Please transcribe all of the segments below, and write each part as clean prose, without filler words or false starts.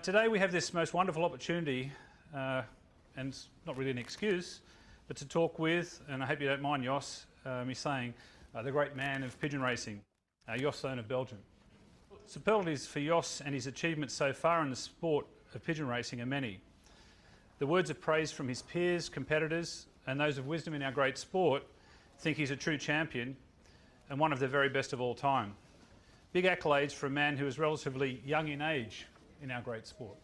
Today we have this most wonderful opportunity, and it's not really an excuse, but to talk with, and I hope you don't mind, Jhos, me saying, the great man of pigeon racing, Jhos Thone of Belgium. Superlatives for Jhos and his achievements so far in the sport of pigeon racing are many. The words of praise from his peers, competitors, and those of wisdom in our great sport think he's a true champion and one of the very best of all time. Big accolades for a man who is relatively young in age in our great sport.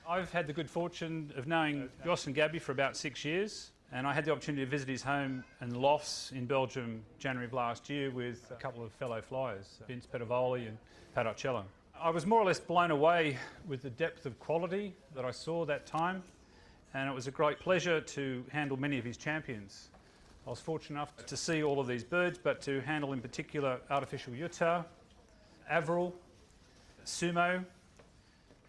I've had the good fortune of knowing Jhos and Gabby for about 6 years, and I had the opportunity to visit his home and lofts in Belgium January of last year with a couple of fellow flyers, Vince Pedavoli and Pat Ocello. I was more or less blown away with the depth of quality that I saw that time, and it was a great pleasure to handle many of his champions. I was fortunate enough to see all of these birds, but to handle in particular artificial Utah, Averil, Sumo,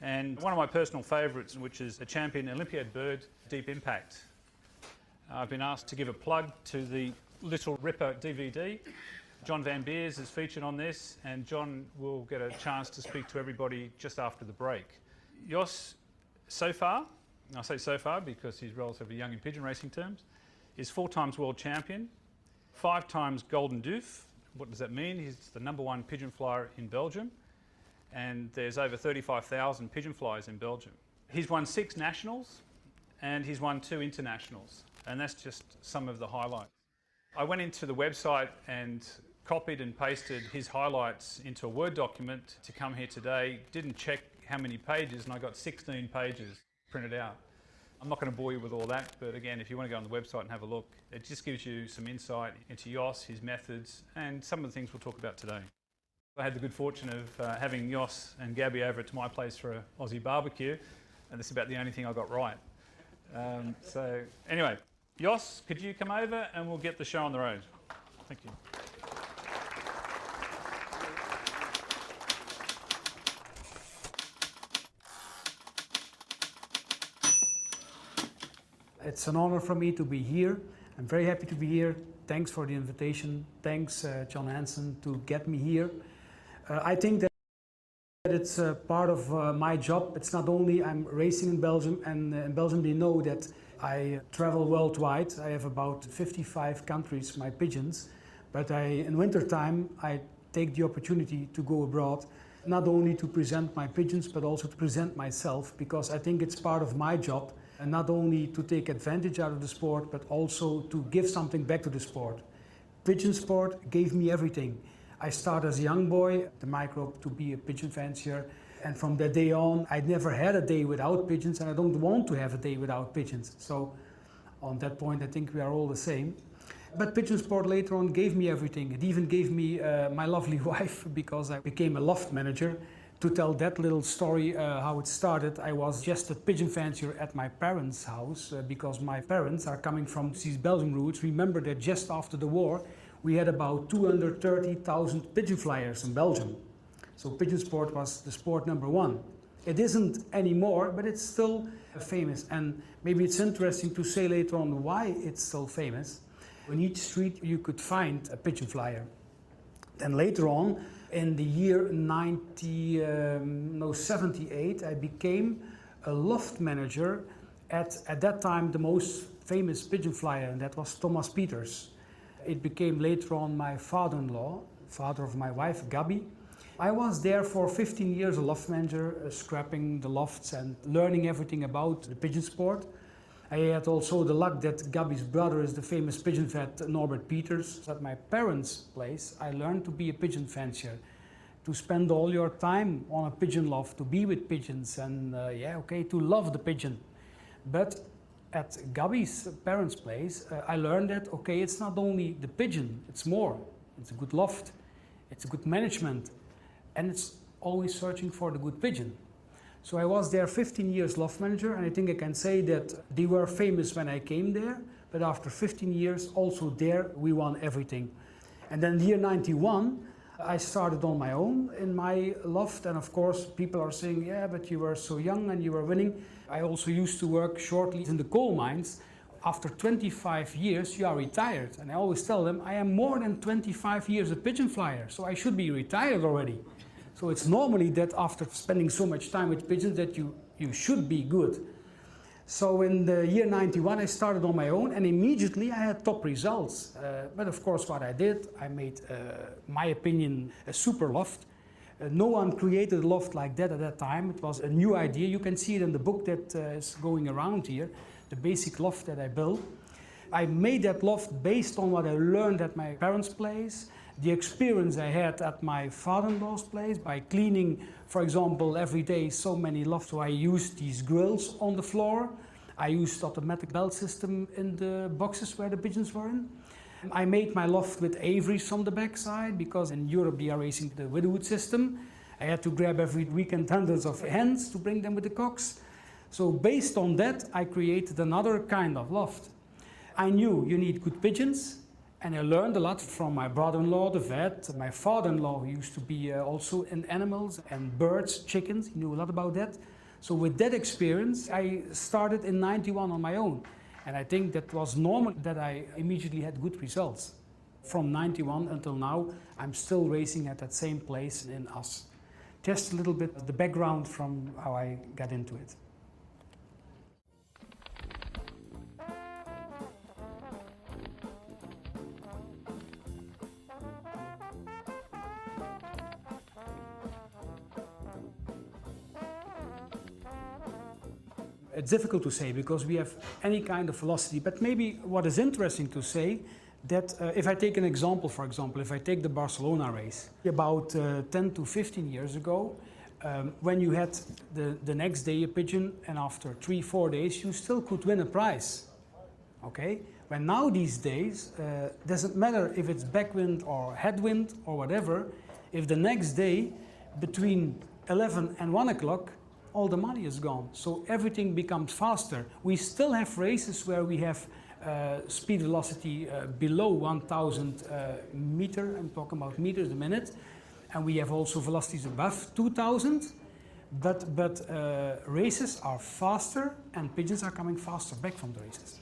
and one of my personal favourites, which is a champion Olympiad bird, Deep Impact. I've been asked to give a plug to the Little Ripper DVD. John Van Beers is featured on this, and John will get a chance to speak to everybody just after the break. Jhos, so far, and I say so far because he's relatively young in pigeon racing terms, is 4 times world champion, 5 times Golden Doof. What does that mean? He's the #1 pigeon flyer in Belgium, and there's over 35,000 pigeon flyers in Belgium. He's won 6 nationals, and he's won 2 internationals, and that's just some of the highlights. I went into the website and copied and pasted his highlights into a Word document to come here today. Didn't check how many pages, and I got 16 pages printed out. I'm not going to bore you with all that, but again, if you want to go on the website and have a look, it just gives you some insight into Jhos, his methods, and some of the things we'll talk about today. I had the good fortune of having Jhos and Gabby over to my place for an Aussie barbecue, and that's about the only thing I got right. So anyway, Jhos, could you come over and we'll get the show on the road? Thank you. It's an honor for me to be here. I'm very happy to be here. Thanks for the invitation. Thanks, John Hansen, to get me here. I think that it's part of my job. It's not only I'm racing in Belgium, and in Belgium they know that I travel worldwide. I have about 55 countries, my pigeons. But in winter time, I take the opportunity to go abroad, not only to present my pigeons, but also to present myself, because I think it's part of my job. And not only to take advantage out of the sport, but also to give something back to the sport. Pigeon sport gave me everything. I started as a young boy, the microbe, to be a pigeon fancier. And from that day on, I never had a day without pigeons, and I don't want to have a day without pigeons. So on that point, I think we are all the same. But pigeon sport later on gave me everything. It even gave me my lovely wife, because I became a loft manager. To tell that little story, how it started, I was just a pigeon fancier at my parents' house, because my parents are coming from these Belgian roots. Remember that just after the war, we had about 230,000 pigeon flyers in Belgium. So pigeon sport was the sport #1. It isn't anymore, but it's still famous. And maybe it's interesting to say later on why it's still famous. On each street you could find a pigeon flyer. Then later on, in the year 78, I became a loft manager at that time the most famous pigeon flyer, and that was Thomas Peters. It became later on my father-in-law, father of my wife, Gabby. I was there for 15 years a loft manager, scrapping the lofts and learning everything about the pigeon sport. I had also the luck that Gabby's brother is the famous pigeon vet Norbert Peters. At my parents' place, I learned to be a pigeon fancier, to spend all your time on a pigeon loft, to be with pigeons, and to love the pigeon. But at Gabby's parents' place, I learned that, it's not only the pigeon, it's more. It's a good loft, it's a good management, and it's always searching for the good pigeon. So I was there 15 years loft manager, and I think I can say that they were famous when I came there, but after 15 years, also there, we won everything. And then in the year 91, I started on my own in my loft, and of course, people are saying, yeah, but you were so young and you were winning. I also used to work shortly in the coal mines. After 25 years, you are retired. And I always tell them, I am more than 25 years a pigeon flyer, so I should be retired already. So it's normally that after spending so much time with pigeons that you should be good. So in the year 91 I started on my own and immediately I had top results. But of course what I did, I made, my opinion, a super loft. No one created a loft like that at that time. It was a new idea. You can see it in the book that is going around here, the basic loft that I built. I made that loft based on what I learned at my parents' place, the experience I had at my father-in-law's place by cleaning, for example, every day so many lofts. So I used these grills on the floor. I used automatic belt system in the boxes where the pigeons were in. I made my loft with aviaries on the backside because in Europe they are racing the widowhood system. I had to grab every weekend hundreds of hens to bring them with the cocks. So based on that, I created another kind of loft. I knew you need good pigeons, and I learned a lot from my brother-in-law, the vet, my father-in-law who used to be also in animals and birds, chickens, he knew a lot about that. So with that experience, I started in 91 on my own. And I think that was normal that I immediately had good results. From 91 until now, I'm still racing at that same place in As. Just a little bit of the background from how I got into it. It's difficult to say because we have any kind of velocity, but maybe what is interesting to say that if I take an example, for example, if I take the Barcelona race, about 10 to 15 years ago, when you had the next day a pigeon and after 3-4 days you still could win a prize, okay? When now these days, doesn't matter if it's backwind or headwind or whatever, if the next day between 11 and 1 o'clock all the money is gone, so everything becomes faster. We still have races where we have speed velocity below 1000 meter, I'm talking about meters a minute, and we have also velocities above 2000, but races are faster and pigeons are coming faster back from the races.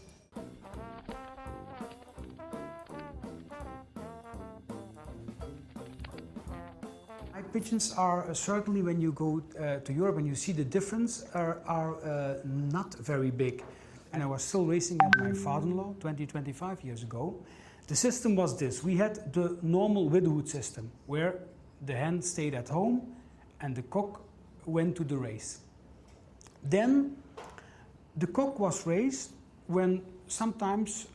Pigeons are certainly, when you go to Europe and you see the difference, are not very big. And I was still racing at my father-in-law 25 years ago. The system was this. We had the normal widowhood system where the hen stayed at home and the cock went to the race. Then the cock was raised when sometimes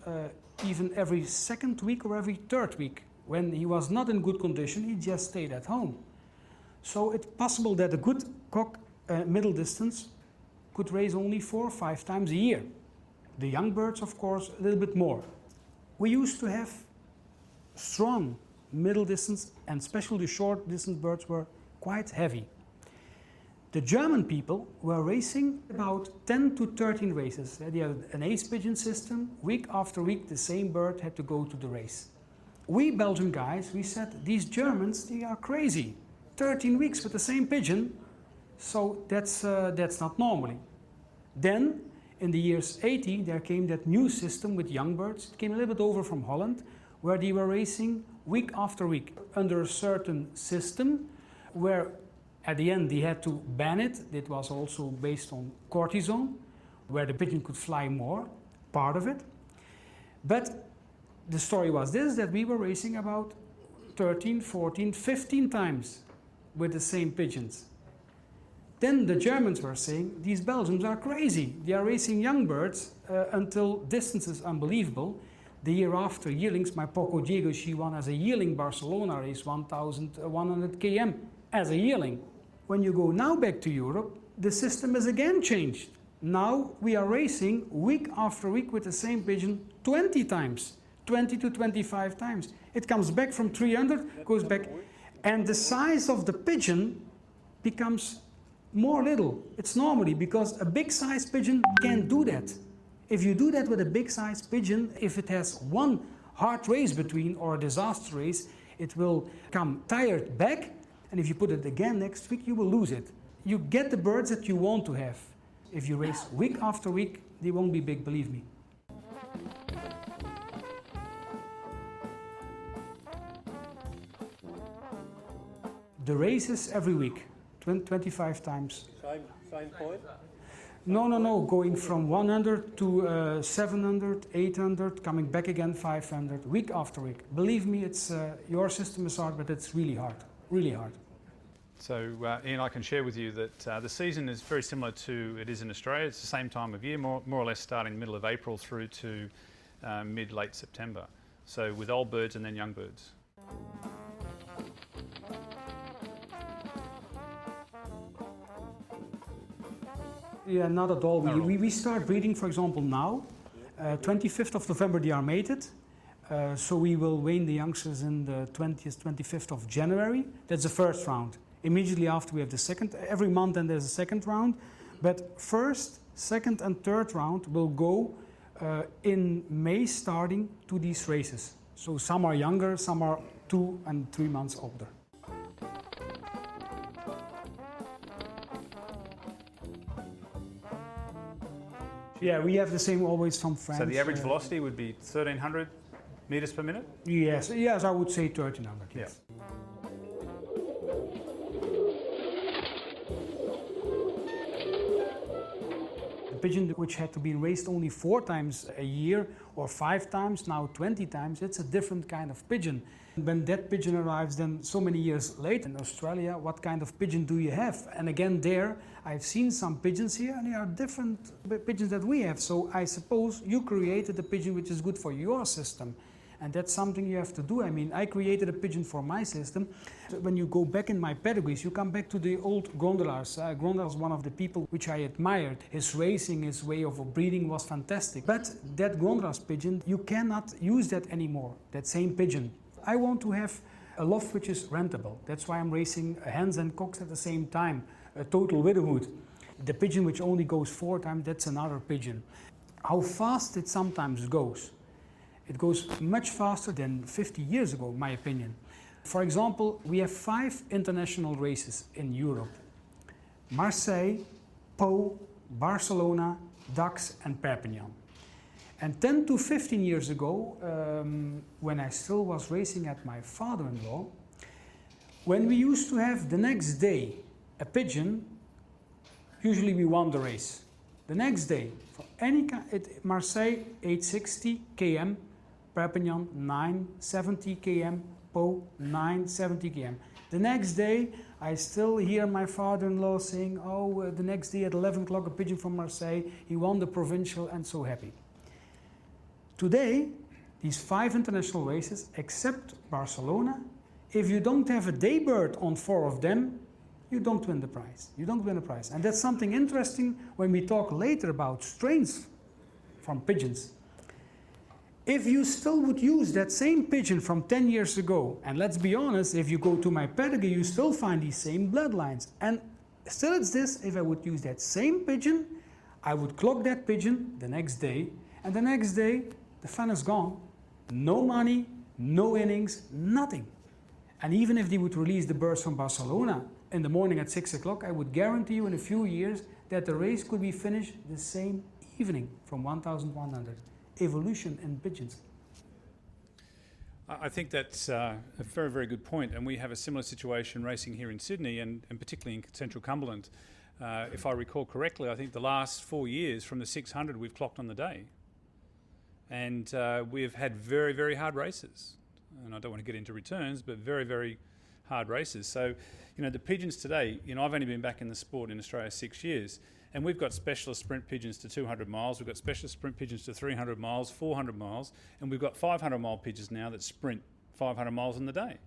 even every second week or every third week. When he was not in good condition, he just stayed at home. So it's possible that a good cock middle distance could raise only 4 or 5 times a year. The young birds, of course, a little bit more. We used to have strong middle distance, and especially the short distance birds were quite heavy. The German people were racing about 10 to 13 races. They had an ace pigeon system. Week after week, the same bird had to go to the race. We Belgian guys, we said, these Germans, they are crazy. 13 weeks with the same pigeon, so that's not normally. Then, in the years 80, there came that new system with young birds. It came a little bit over from Holland, where they were racing week after week under a certain system, where at the end they had to ban it. It was also based on cortisone, where the pigeon could fly more, part of it. But the story was this, that we were racing about 13, 14, 15 times with the same pigeons. Then the Germans were saying, these Belgians are crazy. They are racing young birds until distances unbelievable. The year after, yearlings, my Poco Diego, she won as a yearling Barcelona race, 1,100 km as a yearling. When you go now back to Europe, the system is again changed. Now we are racing week after week with the same pigeon 20 times, 20 to 25 times. It comes back from 300, goes back. And the size of the pigeon becomes more little. It's normally because a big size pigeon can't do that. If you do that with a big size pigeon, if it has one hard race between or a disaster race, it will come tired back, and if you put it again next week, you will lose it. You get the birds that you want to have. If you race week after week, they won't be big, believe me. The races every week, 25 times. Same point? No, going from 100 to 700, 800, coming back again 500, week after week. Believe me, it's your system is hard, but it's really hard, really hard. So Ian, I can share with you that the season is very similar to it is in Australia. It's the same time of year, more or less starting the middle of April through to mid-late September. So with old birds and then young birds. Yeah, not at all. Not at all. We start breeding, for example, now. 25th of November they are mated. So we will wean the youngsters in the 20th, 25th of January. That's the first round. Immediately after we have the second. Every month then there's a second round. But first, second and third round will go in May starting to these races. So some are younger, some are 2 and 3 months older. Yeah, we have the same always from France. So the average velocity would be 1,300 metres per minute? Yes, I would say 1,300. Yes. Yeah. The pigeon which had to be raised only 4 times a year or 5 times, now 20 times, it's a different kind of pigeon. When that pigeon arrives then so many years later in Australia, what kind of pigeon do you have? And again there, I've seen some pigeons here and they are different pigeons that we have. So I suppose you created a pigeon which is good for your system. And that's something you have to do. I mean, I created a pigeon for my system. So when you go back in my pedigrees, you come back to the old Grondelaars. Grondelaar is one of the people which I admired. His racing, his way of breeding was fantastic. But that Grondelaars pigeon, you cannot use that anymore, that same pigeon. I want to have a loft which is rentable. That's why I'm racing hens and cocks at the same time, a total widowhood. The pigeon which only goes 4 times, that's another pigeon. How fast it sometimes goes. It goes much faster than 50 years ago, in my opinion. For example, we have 5 international races in Europe. Marseille, Po, Barcelona, Dax and Perpignan. And 10 to 15 years ago, when I still was racing at my father-in-law, when we used to have the next day a pigeon, usually we won the race. The next day, for any kind, Marseille 860 km, Perpignan 970 km, Po 970 km. The next day, I still hear my father-in-law saying, oh, the next day at 11 o'clock, a pigeon from Marseille, he won the provincial and so happy. Today, these 5 international races, except Barcelona, if you don't have a day bird on 4 of them, you don't win the prize. You don't win the prize. And that's something interesting when we talk later about strains from pigeons. If you still would use that same pigeon from 10 years ago, and let's be honest, if you go to my pedigree, you still find these same bloodlines. And still it's this, if I would use that same pigeon, I would clock that pigeon the next day, and the next day, the fan is gone. No money, no innings, nothing. And even if they would release the birds from Barcelona in the morning at 6 o'clock, I would guarantee you in a few years that the race could be finished the same evening from 1,100. Evolution in pigeons. I think that's a very, very good point. And we have a similar situation racing here in Sydney and particularly in central Cumberland. If I recall correctly, I think the last 4 years from the 600 we've clocked on the day. And we've had very, very hard races. And I don't want to get into returns, but very, very hard races. So, you know, the pigeons today, you know, I've only been back in the sport in Australia 6 years, and we've got specialist sprint pigeons to 200 miles, we've got specialist sprint pigeons to 300 miles, 400 miles, and we've got 500 mile pigeons now that sprint 500 miles in the day.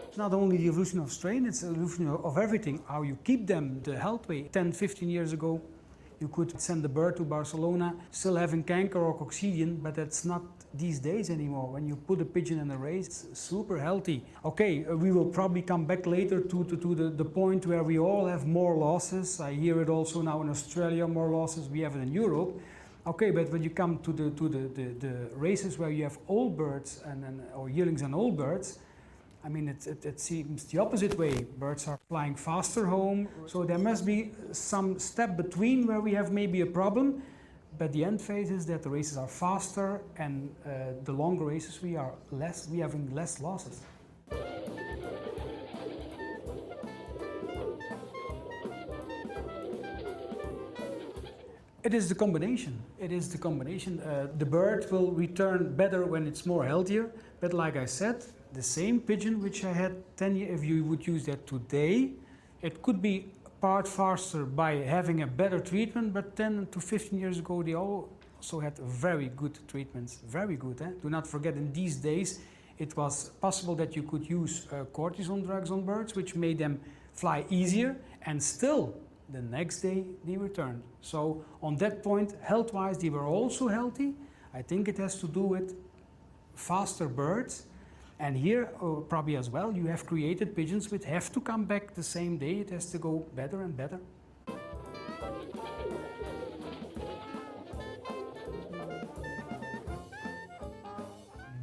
It's not only the evolution of strain, it's the evolution of everything, how you keep them, the health way. 10, 15 years ago, you could send the bird to Barcelona, still having canker or coccidian, but that's not these days anymore. When you put a pigeon in a race, it's super healthy. Okay, we will probably come back later to the point where we all have more losses. I hear it also now in Australia, more losses, we have it in Europe. Okay, but when you come to the races where you have old birds or yearlings and old birds, I mean, it seems the opposite way. Birds are flying faster home, so there must be some step between where we have maybe a problem. But the end phase is that the races are faster, and the longer races we are having less losses. It is the combination. It is the combination. The bird will return better when it's more healthier. But like I said, the same pigeon which I had 10 years, if you would use that today, it could be part faster by having a better treatment. But 10 to 15 years ago, they also had very good treatments. Very good. Do not forget, in these days, it was possible that you could use cortisone drugs on birds, which made them fly easier, and still the next day they returned. So on that point, health-wise, they were also healthy. I think it has to do with faster birds. And here, probably as well, you have created pigeons which have to come back the same day. It has to go better and better.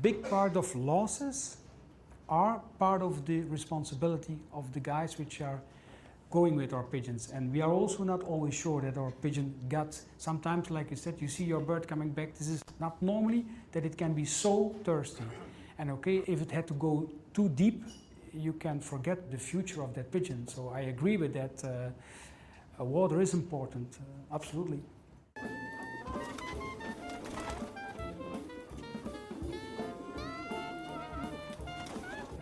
Big part of losses are part of the responsibility of the guys which are going with our pigeons, and we are also not always sure that our pigeon got, sometimes like you said, you see your bird coming back, this is not normally that it can be so thirsty. And okay, if it had to go too deep, you can forget the future of that pigeon. So I agree with that, water is important, absolutely. I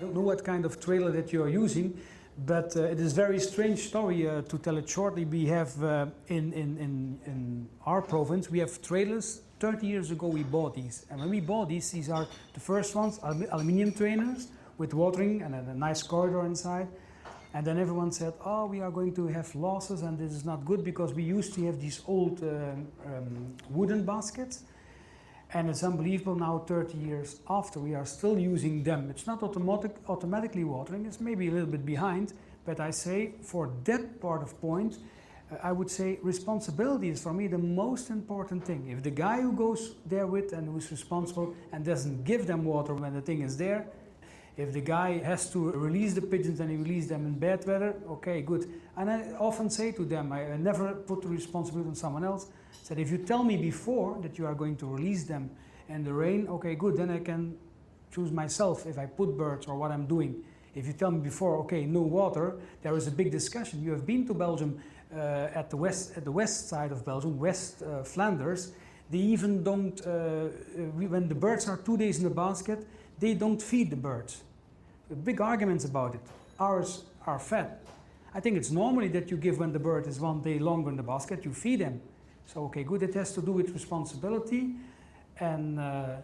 don't know what kind of trailer that you are using, but it is a very strange story. To tell it shortly, we have in our province, we have trailers. 30 years ago we bought these, and when we bought these are the first ones, aluminium trailers with watering and a nice corridor inside. And then everyone said, oh, we are going to have losses and this is not good, because we used to have these old wooden baskets. And it's unbelievable now, 30 years after, we are still using them. It's not automatically watering, it's maybe a little bit behind, but I say for that part of point, I would say responsibility is for me the most important thing. If the guy who goes there with and who's responsible and doesn't give them water when the thing is there, if the guy has to release the pigeons and he releases them in bad weather, okay, good. And I often say to them, I never put the responsibility on someone else. Said, if you tell me before that you are going to release them in the rain, okay, good, then I can choose myself if I put birds or what I'm doing. If you tell me before, okay, no water, there is a big discussion. You have been to Belgium, at the west side of Belgium, West Flanders. They even don't, when the birds are 2 days in the basket, they don't feed the birds. Big arguments about it. Ours are fed. I think it's normally that you give when the bird is 1 day longer in the basket, you feed them. So, okay, good, it has to do with responsibility, and I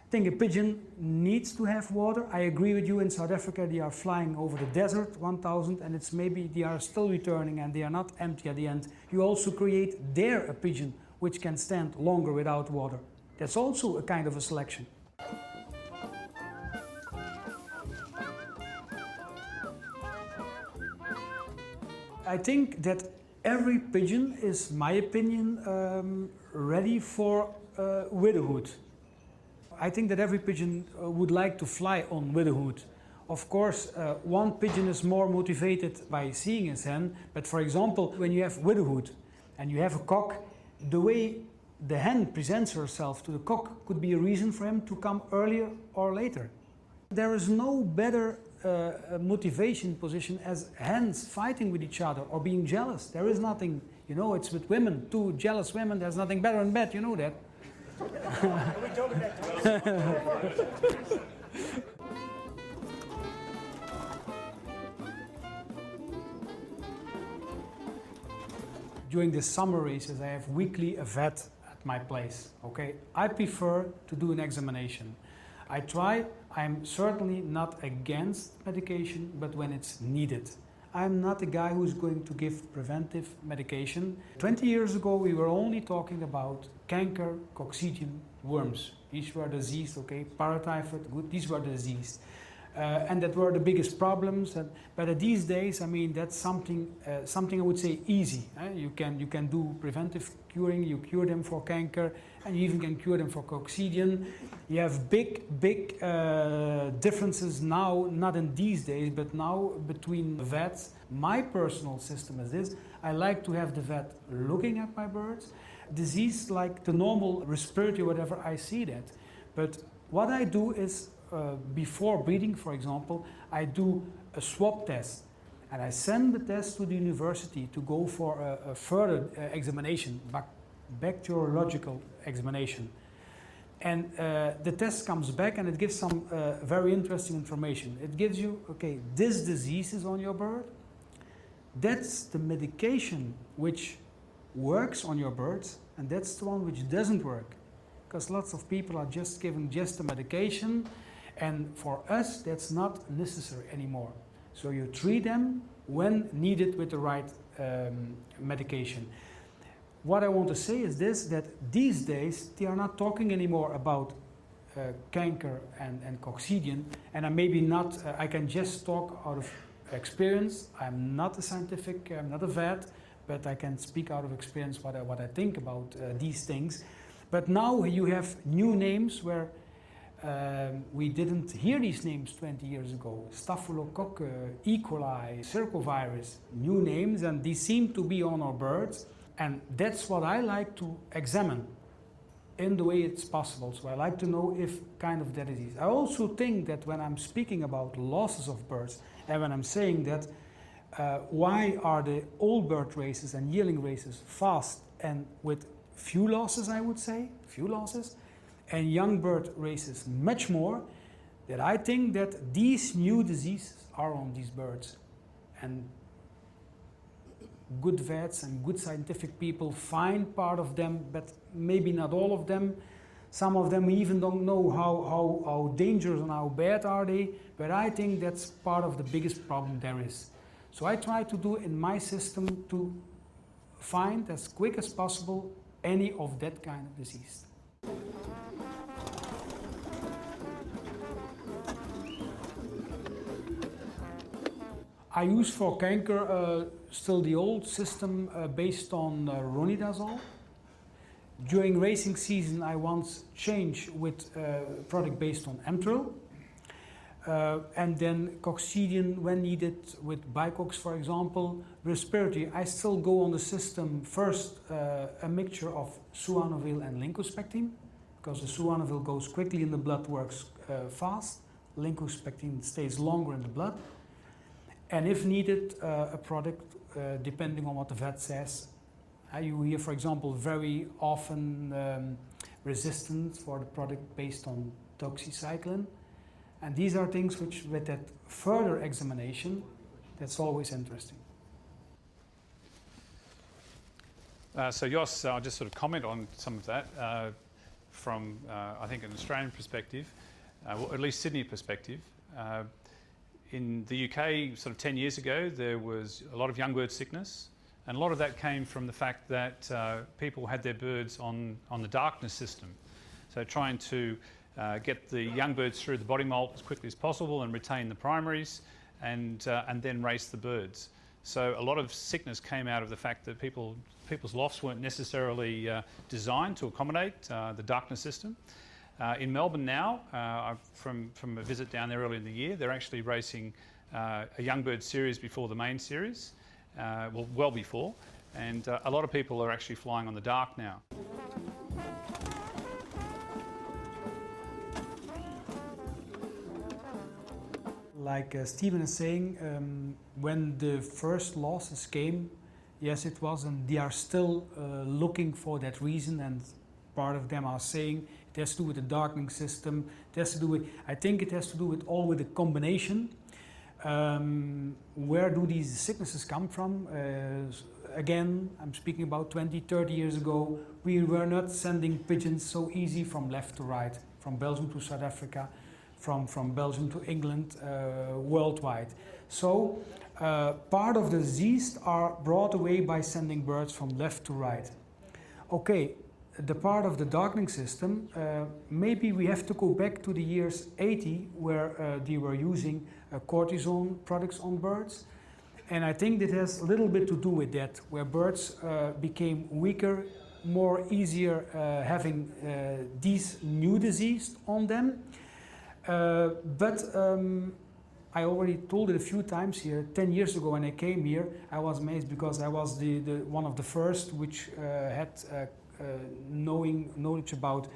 think a pigeon needs to have water. I agree with you, in South Africa they are flying over the desert, 1,000, and it's maybe they are still returning and they are not empty at the end. You also create there a pigeon which can stand longer without water. That's also a kind of a selection. I think that every pigeon is, my opinion, ready for widowhood. I think that every pigeon would like to fly on widowhood. Of course, one pigeon is more motivated by seeing his hen, but for example, when you have widowhood and you have a cock, the way the hen presents herself to the cock could be a reason for him to come earlier or later. There is no better motivation position as hens fighting with each other or being jealous. There is nothing, you know, it's with women, two jealous women, there's nothing better in bed, you know that. During the summer races, I have weekly a vet at my place. Okay, I prefer to do an examination. I try. I'm certainly not against medication, but when it's needed. I'm not a guy who's going to give preventive medication. 20 years ago, we were only talking about canker, coccidium, worms. These were diseased, okay, paratyphoid, good, these were diseased. And that were the biggest problems. But these days, I mean, that's something I would say easy. You can do preventive curing, you cure them for canker, and you even can cure them for coccidium. You have big differences now, not in these days, but now between vets. My personal system is this: I like to have the vet looking at my birds. disease like the normal respiratory, whatever, I see that. But what I do is, before breathing, for example, I do a swab test. And I send the test to the university to go for a further examination, bacteriological examination. And the test comes back and it gives some very interesting information. It gives you, okay, this disease is on your bird. That's the medication which works on your birds, and that's the one which doesn't work. Because lots of people are just giving just the medication, and for us that's not necessary anymore. So you treat them when needed with the right medication. What I want to say is this, that these days they are not talking anymore about canker and coccidian, and I can just talk out of experience. I'm not a scientific, I'm not a vet, but I can speak out of experience what I think about these things. But now you have new names where we didn't hear these names 20 years ago. Staphylococcus, E. coli, circovirus, new names, and these seem to be on our birds. And that's what I like to examine in the way it's possible. So I like to know if kind of that disease. I also think that when I'm speaking about losses of birds, and when I'm saying that why are the old bird races and yearling races fast and with few losses, I would say, few losses, and young bird races much more, that I think that these new diseases are on these birds. And good vets and good scientific people find part of them, but maybe not all of them. Some of them even don't know how dangerous and how bad are they, but I think that's part of the biggest problem there is. So I try to do in my system to find as quick as possible any of that kind of disease. I use for canker still the old system based on ronidazole. During racing season I once changed with a product based on Emtril. And then coccidian when needed with bicox, for example. Respiratory, I still go on the system first a mixture of suanovil and lincospectin, because the suanovil goes quickly in the blood, works fast. Lincospectin stays longer in the blood. And if needed, a product depending on what the vet says. You hear, for example, very often resistance for the product based on doxycycline. And these are things which, with that further examination, that's always interesting. So Jhos, I'll just sort of comment on some of that from, I think, an Australian perspective, or at least Sydney perspective. In the UK, sort of 10 years ago, there was a lot of young bird sickness, and a lot of that came from the fact that people had their birds on the darkness system. So trying to get the young birds through the body molt as quickly as possible and retain the primaries, and then race the birds. So a lot of sickness came out of the fact that people's lofts weren't necessarily designed to accommodate the darkness system. In Melbourne now, from a visit down there early in the year, they're actually racing a young bird series before the main series, well before, and a lot of people are actually flying on the dark now. Like Stephen is saying, when the first losses came, yes it was, and they are still looking for that reason, and part of them are saying it has to do with the darkening system, it has to do with, I think it has to do with all with the combination. Where do these sicknesses come from? Again, I'm speaking about 20, 30 years ago, we were not sending pigeons so easy from left to right, from Belgium to South Africa, from Belgium to England, worldwide. So part of the disease are brought away by sending birds from left to right. Okay, the part of the darkening system, maybe we have to go back to the years 80 where they were using cortisone products on birds. And I think that has a little bit to do with that, where birds became weaker, more easier having these new disease on them. But I already told it a few times here. 10 years ago when I came here, I was amazed because I was one of the first which had knowledge about,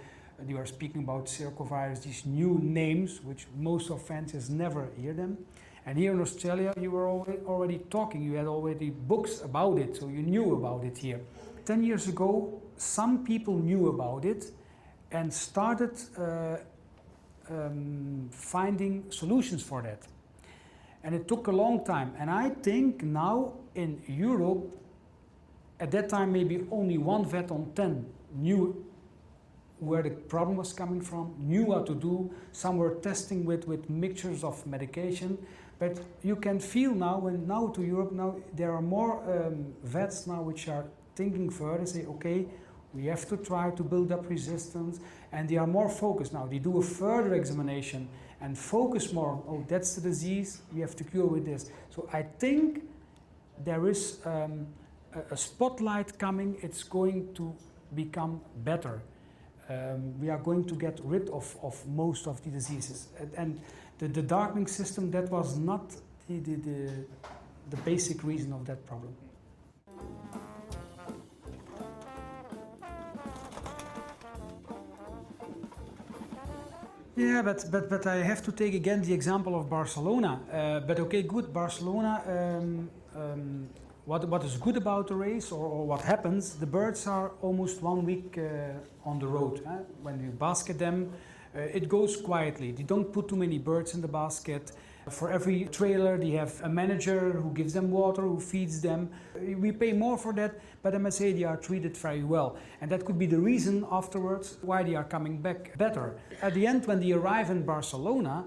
you are speaking about circovirus, these new names, which most of fans never hear them. And here in Australia, you were already talking, you had already books about it, so you knew about it here. 10 years ago, some people knew about it and started finding solutions for that. And it took a long time. And I think now in Europe, at that time maybe only 1 vet on 10 knew where the problem was coming from, knew what to do. Some were testing with mixtures of medication. But you can feel now, when now to Europe, now there are more vets now which are thinking further, say, okay, we have to try to build up resistance, and they are more focused now. They do a further examination and focus more, oh, that's the disease, we have to cure with this. So I think there is a spotlight coming, it's going to become better. We are going to get rid of most of the diseases. And the darkening system, that was not the basic reason of that problem. Yeah, but I have to take again the example of Barcelona. But okay, good, Barcelona. What is good about the race, or what happens? The birds are almost 1 week on the road. When you basket them, it goes quietly. They don't put too many birds in the basket. For every trailer, they have a manager who gives them water, who feeds them. We pay more for that, but I must say they are treated very well. And that could be the reason afterwards why they are coming back better. At the end, when they arrive in Barcelona,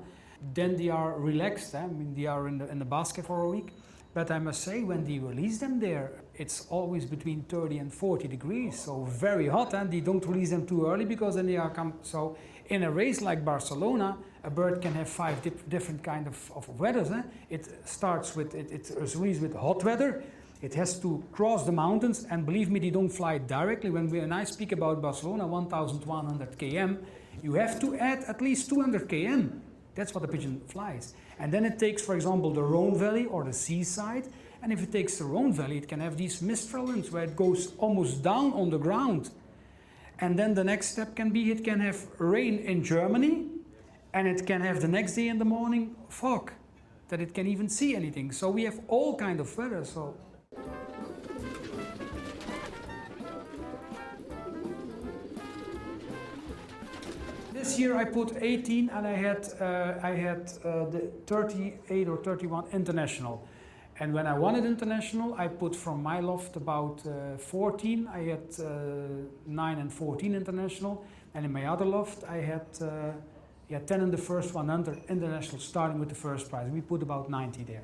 then they are relaxed. I mean, they are in the basket for a week. But I must say, when they release them there, it's always between 30 and 40 degrees, so very hot, and they don't release them too early because then they are so in a race like Barcelona, a bird can have 5 different kind of weathers. It starts with, it's released with hot weather, it has to cross the mountains, and believe me, they don't fly directly. When I speak about Barcelona, 1,100 km, you have to add at least 200 km. That's what the pigeon flies. And then it takes, for example, the Rhone Valley or the seaside. And if it takes the Rhone Valley, it can have these mistral winds where it goes almost down on the ground. And then the next step can be, it can have rain in Germany, and it can have the next day in the morning fog, that it can even see anything. So we have all kind of weather. So. This year I put 18, and I had the 38 or 31 international. And when I wanted international, I put from my loft about 14. I had 9 and 14 international. And in my other loft, I had 10 in the first 100 international, starting with the first prize. We put about 90 there.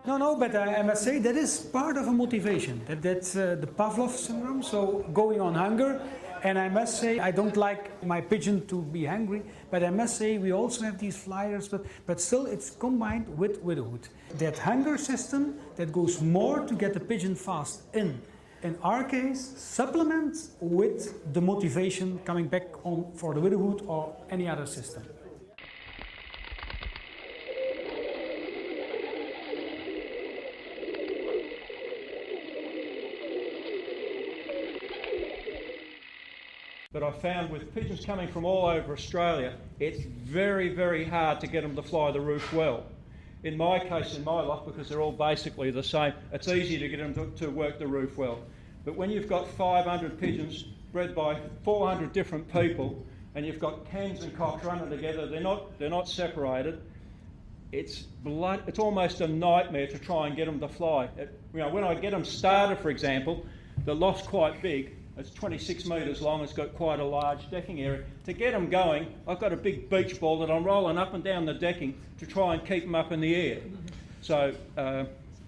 No, but I must say that is part of a motivation. That's the Pavlov syndrome, so going on hunger. And I must say, I don't like my pigeon to be hungry, but I must say we also have these flyers, but still it's combined with widowhood. That hunger system that goes more to get the pigeon fast in our case, supplements with the motivation coming back on for the widowhood or any other system. But I found with pigeons coming from all over Australia, it's very, very hard to get them to fly the roof well. In my case, in my loft, because they're all basically the same, it's easy to get them to work the roof well. But when you've got 500 pigeons bred by 400 different people, and you've got hens and cocks running together, they're not separated, it's almost a nightmare to try and get them to fly. When I get them started, for example, the loft's quite big. It's 26 metres long, it's got quite a large decking area. To get them going, I've got a big beach ball that I'm rolling up and down the decking to try and keep them up in the air. So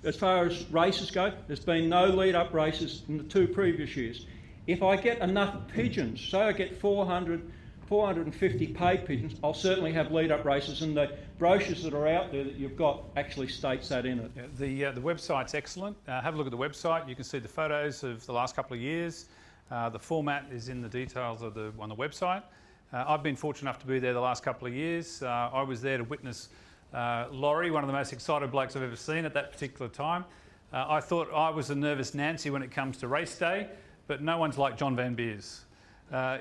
as far as races go, there's been no lead-up races in the 2 previous years. If I get enough pigeons, say I get 450 paid pigeons, I'll certainly have lead-up races, and the brochures that are out there that you've got actually states that in it. Yeah, the website's excellent. Have a look at the website. You can see the photos of the last couple of years. The format is in the details of on the website. I've been fortunate enough to be there the last couple of years. I was there to witness Laurie, one of the most excited blokes I've ever seen at that particular time. I thought I was a nervous Nancy when it comes to race day, but no one's like John Van Beers.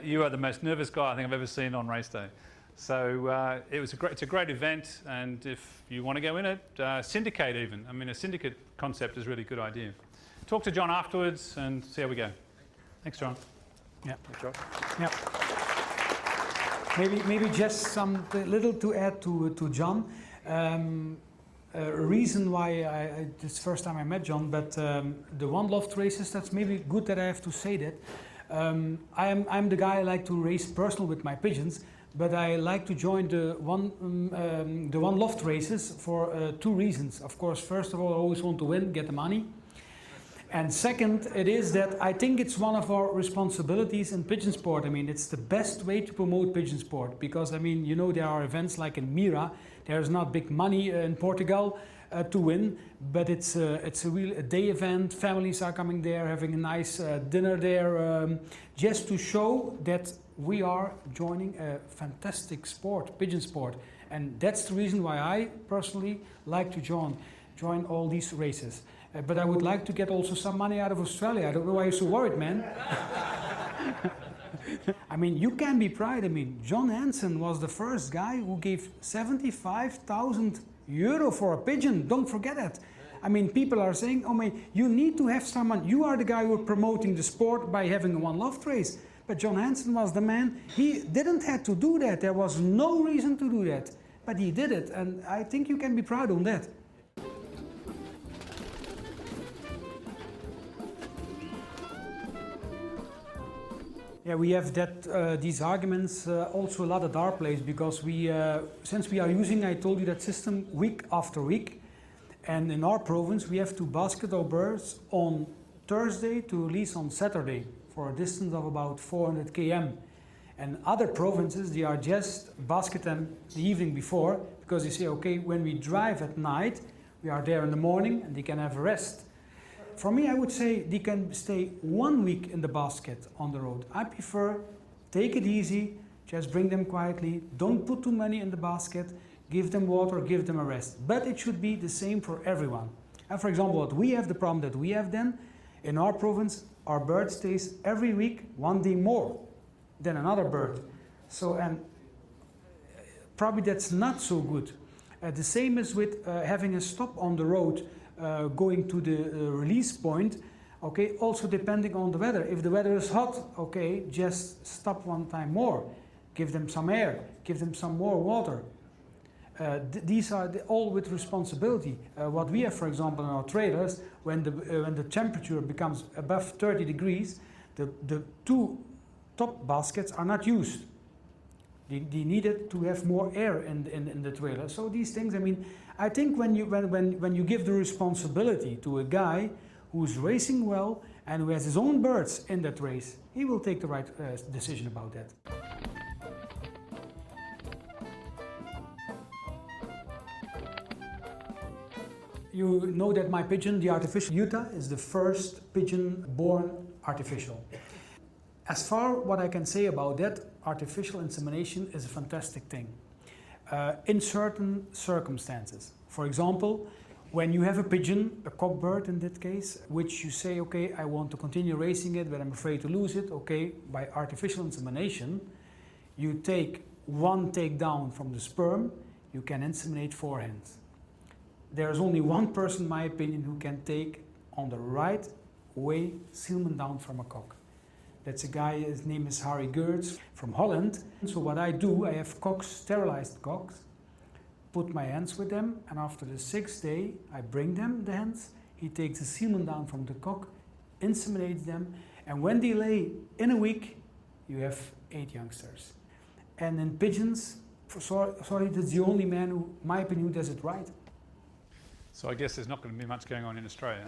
You are the most nervous guy I think I've ever seen on race day. So it's a great event, and if you want to go in it, syndicate even. I mean, a syndicate concept is a really good idea. Talk to John afterwards and see how we go. Thanks, John. Yeah. Thanks, Josh. Yeah. Maybe just some little to add to John. A reason why this is the first time I met John, but the one loft races, that's maybe good that I have to say that. I'm the guy I like to race personal with my pigeons, but I like to join the one loft races for two reasons. Of course, first of all, I always want to win, get the money. And second, it is that I think it's one of our responsibilities in pigeon sport. I mean, it's the best way to promote pigeon sport because, I mean, you know, there are events like in Mira. There's not big money in Portugal to win, but it's a real day event. Families are coming there, having a nice dinner there, just to show that we are joining a fantastic sport, pigeon sport. And that's the reason why I personally like to join all these races. But I would like to get also some money out of Australia. I don't know why you're so worried, man. I mean, you can be proud. I mean, John Hansen was the first guy who gave 75,000 euro for a pigeon. Don't forget that. I mean, people are saying, oh man, you need to have someone. You are the guy who are promoting the sport by having a one loft race. But John Hansen was the man. He didn't have to do that. There was no reason to do that. But he did it. And I think you can be proud on that. Yeah, we have that these arguments also a lot at our place because we, since we are using, I told you, that system week after week, and in our province we have to basket our birds on Thursday to release on Saturday for a distance of about 400 km. And other provinces, they are just basket them the evening before because they say, okay, when we drive at night, we are there in the morning and they can have a rest. For me, I would say they can stay 1 week in the basket on the road. I prefer take it easy, just bring them quietly, don't put too many in the basket, give them water, give them a rest. But it should be the same for everyone. And for example, what we have, the problem that we have then, in our province, our bird stays every week 1 day more than another bird. So, and probably that's not so good. The same is with having a stop on the road. Going to the release point, okay, also depending on the weather. If the weather is hot, okay, just stop one time more. Give them some air, give them some more water. These are all with responsibility. What we have, for example, in our trailers, when the temperature becomes above 30 degrees, the two top baskets are not used. They needed to have more air in the trailer. So these things, I mean, I think when you give the responsibility to a guy who's racing well and who has his own birds in that race, he will take the right decision about that. You know that my pigeon, the artificial Utah, is the first pigeon born artificial. As far what I can say about that, artificial insemination is a fantastic thing. In certain circumstances. For example, when you have a pigeon, a cockbird in that case, which you say, okay, I want to continue racing it, but I'm afraid to lose it, okay, by artificial insemination, you take one takedown from the sperm, you can inseminate 4 hens. There's only one person, in my opinion, who can take on the right way semen down from a cock. That's a guy, his name is Harry Geertz from Holland. So what I do, I have cocks, sterilized cocks, put my hands with them, and after the 6th day, I bring them the hens. He takes the semen down from the cock, inseminates them, and when they lay in a week, you have 8 youngsters. And in pigeons, sorry, that's the only man who, in my opinion, does it right. So I guess there's not going to be much going on in Australia.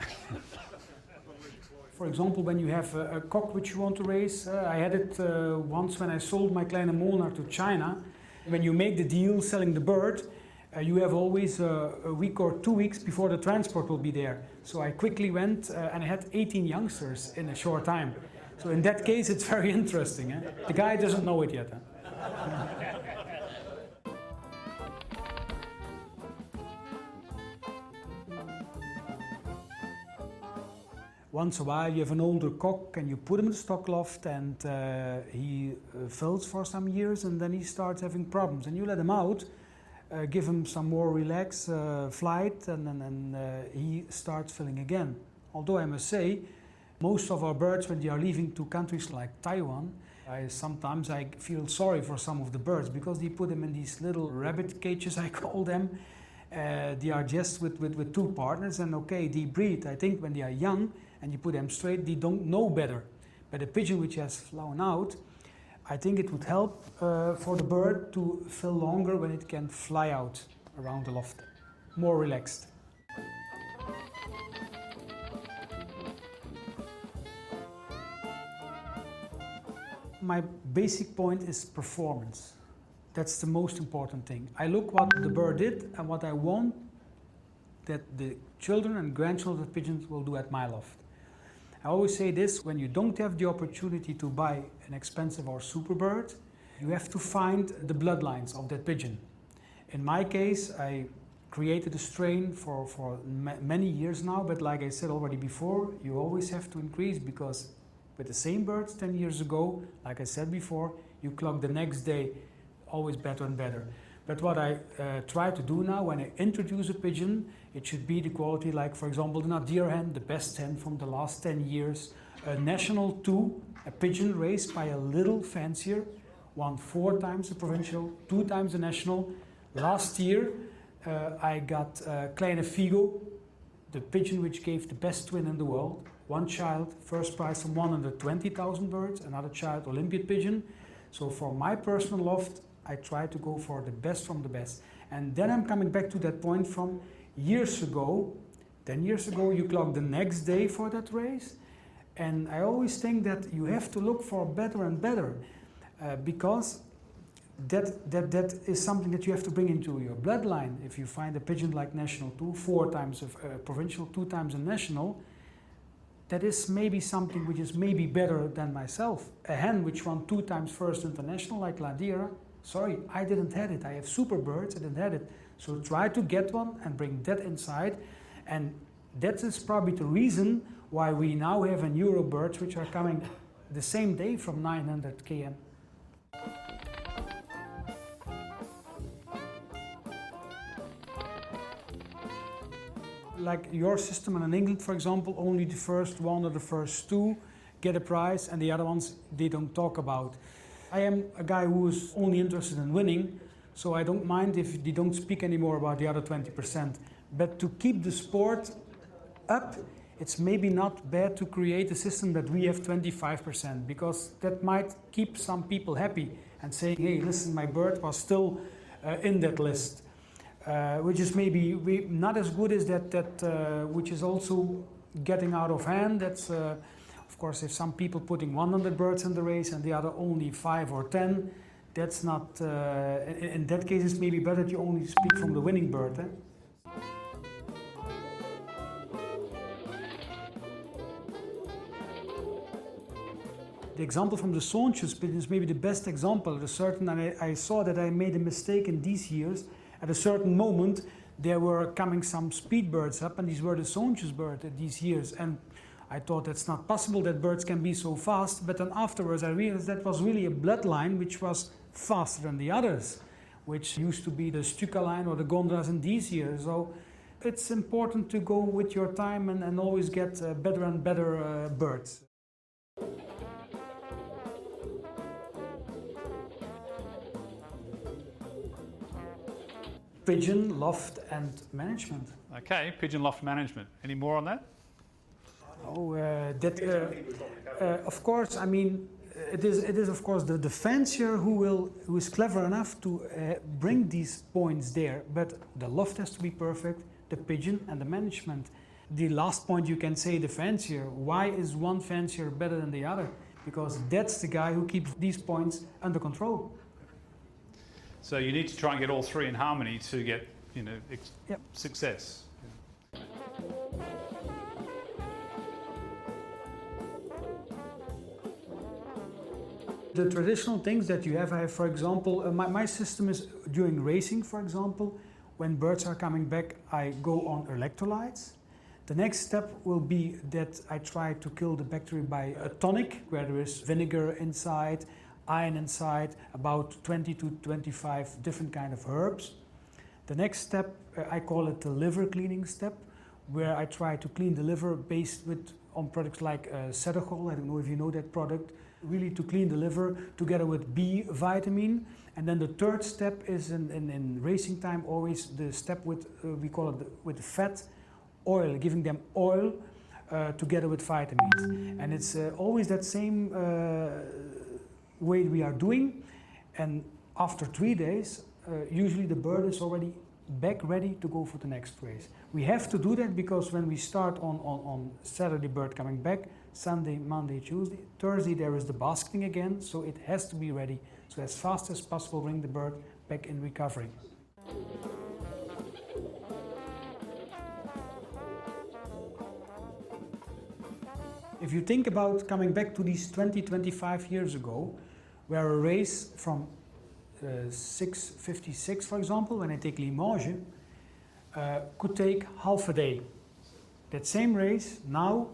For example, when you have a cock which you want to raise, I had it once when I sold my Kleine Molnar to China. When you make the deal selling the bird, you have always a week or 2 weeks before the transport will be there. So I quickly went and I had 18 youngsters in a short time. So in that case, it's very interesting. The guy doesn't know it yet. Once in a while you have an older cock and you put him in the stock loft and he fills for some years and then he starts having problems. And you let him out, give him some more relaxed flight and then he starts filling again. Although I must say, most of our birds, when they are leaving to countries like Taiwan, sometimes I feel sorry for some of the birds because they put them in these little rabbit cages, I call them. They are just with two partners and okay, they breed. I think when they are young and you put them straight, they don't know better. But a pigeon which has flown out, I think it would help for the bird to feel longer when it can fly out around the loft, more relaxed. My basic point is performance. That's the most important thing. I look what the bird did and what I want that the children and grandchildren of pigeons will do at my loft. I always say this, when you don't have the opportunity to buy an expensive or super bird, you have to find the bloodlines of that pigeon. In my case, I created a strain for many years now, but like I said already before, you always have to increase because with the same birds 10 years ago, like I said before, you clock the next day always better and better. But what I try to do now when I introduce a pigeon, it should be the quality like, for example, the nadir hen, the best hen from the last 10 years, a national 2, a pigeon raised by a little fancier, won 4 times the provincial, 2 times the national. Last year I got Kleine Figo, the pigeon which gave the best twin in the world. One child, first prize from 120,000 birds, another child, Olympiad pigeon. So for my personal loft, I try to go for the best from the best. And then I'm coming back to that point from years ago. 10 years ago, you clock the next day for that race. And I always think that you have to look for better and better because that is something that you have to bring into your bloodline. If you find a pigeon like national 2, 4 times of provincial, 2 times a national, that is maybe something which is maybe better than myself. A hen which won 2 times first international like Ladira, sorry, I didn't have it. I have super birds, I didn't have it. So try to get one and bring that inside. And that is probably the reason why we now have in Euro birds which are coming the same day from 900 km. Like your system in England, for example, only the first one or the first 2 get a prize and the other ones they don't talk about. I am a guy who is only interested in winning, so I don't mind if they don't speak anymore about the other 20%. But to keep the sport up, it's maybe not bad to create a system that we have 25%, because that might keep some people happy and saying, hey, listen, my bird was still in that list. Which is maybe not as good as that which is also getting out of hand. That's of course, if some people putting 100 birds in the race and the other only 5 or 10, that's not. In that case, it's maybe better that you only speak from the winning bird. Eh? The example from the Saunches pigeon is maybe the best example. I saw that I made a mistake in these years. At a certain moment, there were coming some speed birds up, and these were the Saunches birds these years. And I thought that's not possible that birds can be so fast. But then afterwards, I realized that was really a bloodline which was faster than the others, which used to be the Stuka line or the Gondras in these years. So it's important to go with your time and always get better and better birds. Pigeon, loft and management. Okay, pigeon loft management. Any more on that? Oh, of course, I mean, it is of course the fancier who is clever enough to bring these points there, but the loft has to be perfect, the pigeon and the management. The last point you can say the fancier. Why is one fancier better than the other? Because that's the guy who keeps these points under control. So you need to try and get all 3 in harmony to get, success. The traditional things that you have, I have, for example, my system is during racing, for example, when birds are coming back, I go on electrolytes. The next step will be that I try to kill the bacteria by a tonic, where there is vinegar inside, iron inside, about 20 to 25 different kind of herbs. The next step, I call it the liver cleaning step, where I try to clean the liver based on products like Será, I don't know if you know that product, really to clean the liver together with B vitamin. And then the third step is in racing time always the step with, we call it with the fat oil, giving them oil together with vitamins. And it's always that same way we are doing. And after 3 days, usually the bird is already back ready to go for the next race. We have to do that because when we start on Saturday, bird coming back, Sunday, Monday, Tuesday, Thursday there is the basking again, so it has to be ready. So as fast as possible bring the bird back in recovery. If you think about coming back to these 20-25 years ago, where a race from 6:56, for example, when I take Limoges, could take half a day. That same race, now,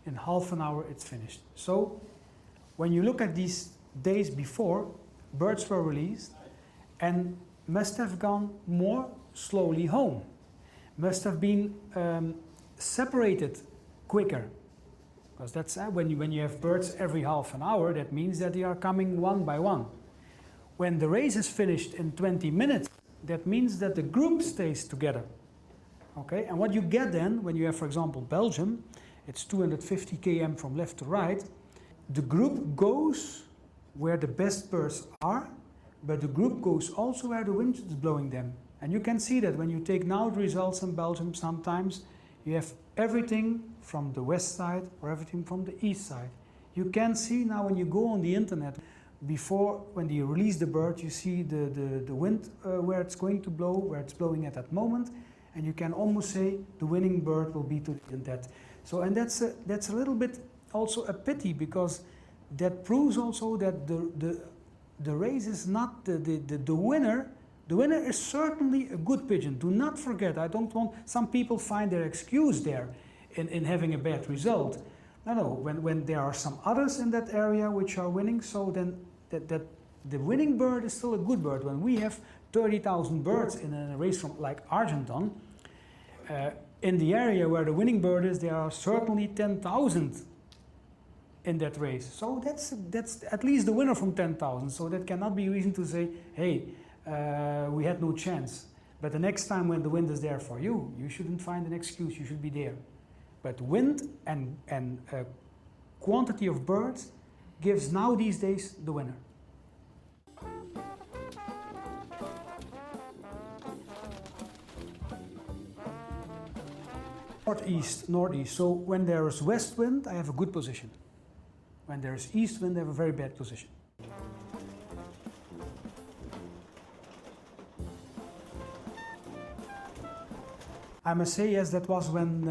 in half an hour, it's finished. So, when you look at these days before, birds were released and must have gone more slowly home, must have been separated quicker. Because that's when you have birds every half an hour, that means that they are coming one by one. When the race is finished in 20 minutes, that means that the group stays together. Okay, and what you get then, when you have, for example, Belgium, it's 250 km from left to right, the group goes where the best birds are, but the group goes also where the wind is blowing them. And you can see that when you take now the results in Belgium, sometimes you have everything from the west side or everything from the east side. You can see now when you go on the internet, before, when you release the bird, you see the wind where it's going to blow, where it's blowing at that moment, and you can almost say the winning bird will be to that. So, and that's a little bit also a pity, because that proves also that the race is not the winner. The winner is certainly a good pigeon. Do not forget, I don't want, some people find their excuse there in having a bad result. No, when there are some others in that area which are winning, so then that the winning bird is still a good bird. When we have 30,000 birds in a race from like Argenton, in the area where the winning bird is, there are certainly 10,000 in that race. So that's at least the winner from 10,000. So that cannot be a reason to say, hey, we had no chance. But the next time when the wind is there for you, you shouldn't find an excuse, you should be there. But wind and quantity of birds gives now these days the winner. Northeast, northeast. So when there is west wind, I have a good position. When there is east wind, I have a very bad position. I must say, yes, that was when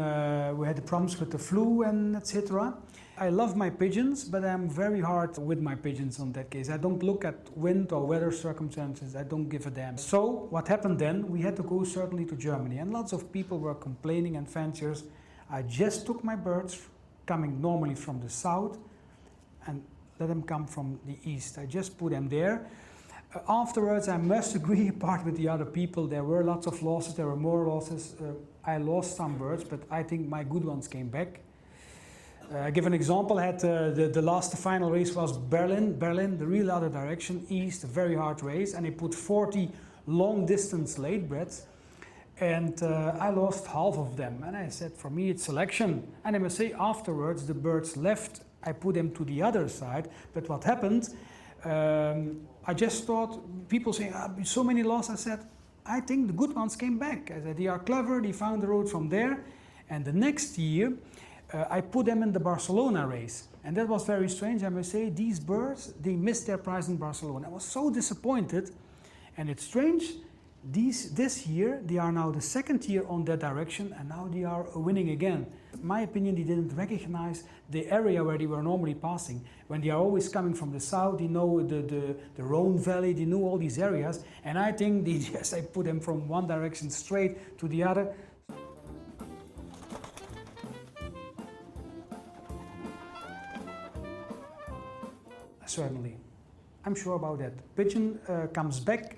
we had the problems with the flu and etc. I love my pigeons, but I'm very hard with my pigeons on that case. I don't look at wind or weather circumstances, I don't give a damn. So what happened then, we had to go certainly to Germany, and lots of people were complaining and fanciers. I just took my birds coming normally from the south and let them come from the east. I just put them there. Afterwards, I must agree, apart with the other people, there were lots of losses, there were more losses. I lost some birds, but I think my good ones came back. I give an example. I had the final race was Berlin, the real other direction, east, a very hard race, and I put 40 long distance late breds, and I lost half of them. And I said, for me, it's selection. And I must say, afterwards, the birds left. I put them to the other side, but what happened? I just thought, people saying, so many lost. I said, I think the good ones came back. I said, they are clever, they found the road from there. And the next year, I put them in the Barcelona race. And that was very strange, I must say. These birds, they missed their prize in Barcelona. I was so disappointed. And it's strange, this year, they are now the second year on that direction, and now they are winning again. In my opinion, they didn't recognize the area where they were normally passing. When they are always coming from the south, they know the Rhone Valley, they know all these areas, and I think they just, I put them from one direction straight to the other. certainly. I'm sure about that. Pigeon comes back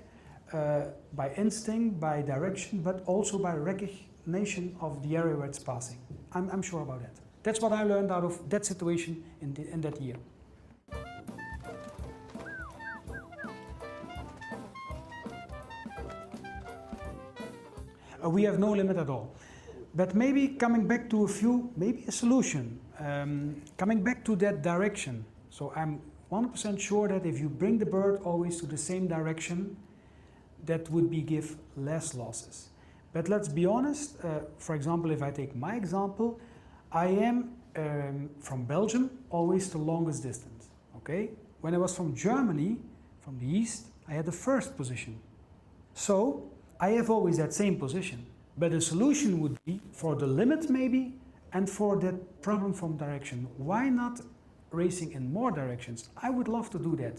by instinct, by direction, but also by recognition of the area where it's passing. I'm sure about that. That's what I learned out of that situation in that year. We have no limit at all. But maybe coming back to maybe a solution, coming back to that direction. So I'm 100% sure that if you bring the bird always to the same direction, that would give less losses. But let's be honest, for example, if I take my example, I am from Belgium, always the longest distance, okay? When I was from Germany, from the east, I had the first position. So I have always that same position. But the solution would be for the limit maybe, and for that problem from direction. Why not racing in more directions? I would love to do that.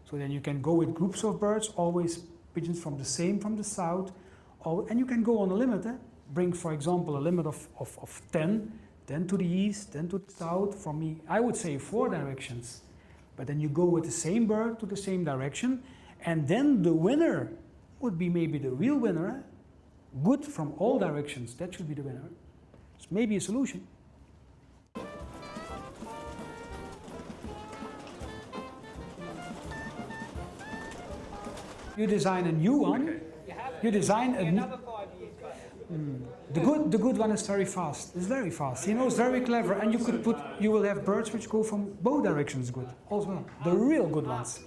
So then you can go with groups of birds, always pigeons from the south, and you can go on a limit. Bring, for example, a limit of 10, then to the east, then to the south. For me, I would say 4 directions. But then you go with the same bird to the same direction, and then the winner would be maybe the real winner. Good from all directions, that should be the winner. It's maybe a solution. You design a new one. Okay. You design another 5 years. The good one is very fast. It's very fast. You know, it's very clever, and you will have birds which go from both directions good. Also, the real good ones.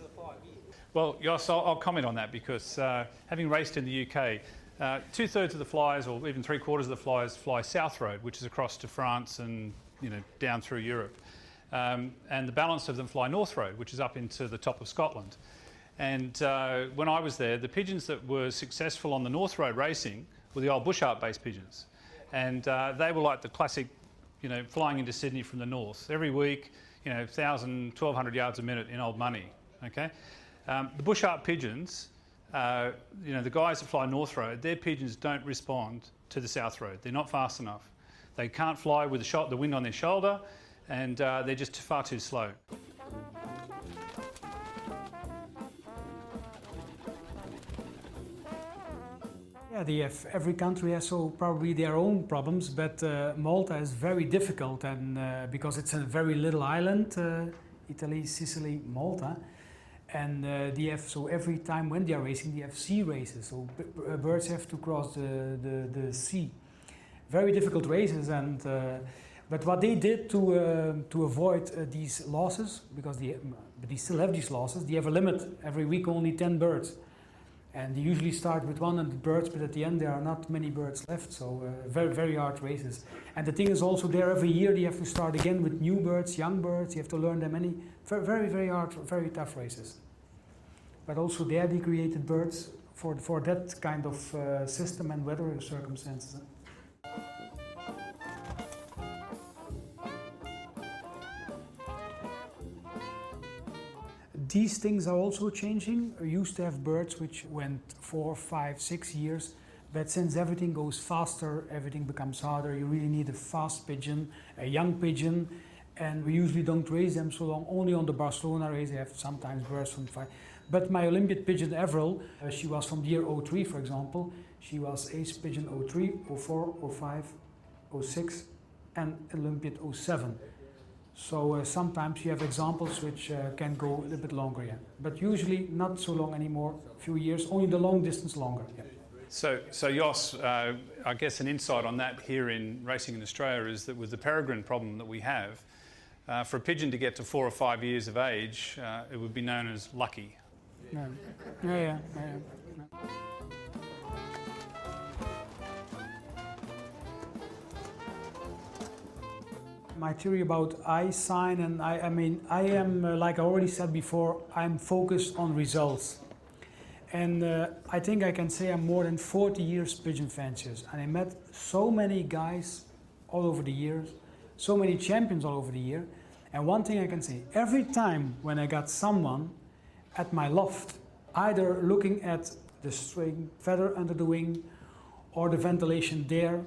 Well, Jhos, I'll comment on that because having raced in the UK, 2/3 of the flyers, or even 3/4 of the flyers, fly South Road, which is across to France and down through Europe, and the balance of them fly North Road, which is up into the top of Scotland. And when I was there, the pigeons that were successful on the North Road racing were the old bush art-based pigeons, and they were like the classic, flying into Sydney from the north every week, 1,000, 1,200 yards a minute in old money. Okay, the bush art pigeons. The guys that fly North Road, their pigeons don't respond to the South Road. They're not fast enough. They can't fly with the wind on their shoulder, and they're just far too slow. Yeah, every country has probably their own problems, but Malta is very difficult, and because it's a very little island, Italy, Sicily, Malta. And every time when they are racing, they have sea races. So birds have to cross the sea. Very difficult races, but what they did to avoid these losses, because they still have these losses, they have a limit. Every week only 10 birds. And they usually start with 100 birds, but at the end there are not many birds left. So very, very hard races. And the thing is also there every year they have to start again with new birds, young birds. You have to learn them very, very hard, very tough races. But also there they created birds for that kind of system and weather circumstances. These things are also changing. We used to have birds which went 4, 5, 6 years, but since everything goes faster, everything becomes harder. You really need a fast pigeon, a young pigeon, and we usually don't raise them so long. Only on the Barcelona race, they have sometimes birds from 5. But my Olympic pigeon Avril, she was from the year 03, for example. She was ace pigeon 03, 04, 05, 06, and Olympiad 07. So sometimes you have examples which can go a little bit longer, yeah. But usually not so long anymore, a few years, only the long distance longer, yeah. So Jhos, I guess an insight on that here in racing in Australia is that with the peregrine problem that we have, for a pigeon to get to 4 or 5 years of age, it would be known as lucky. Yeah. My theory about I sign, and I am, like I already said before, I'm focused on results. And I think I can say I'm more than 40 years pigeon fanciers, and I met so many guys all over the years, so many champions all over the year. And one thing I can say, every time when I got someone at my loft, either looking at the string, feather under the wing, or the ventilation there,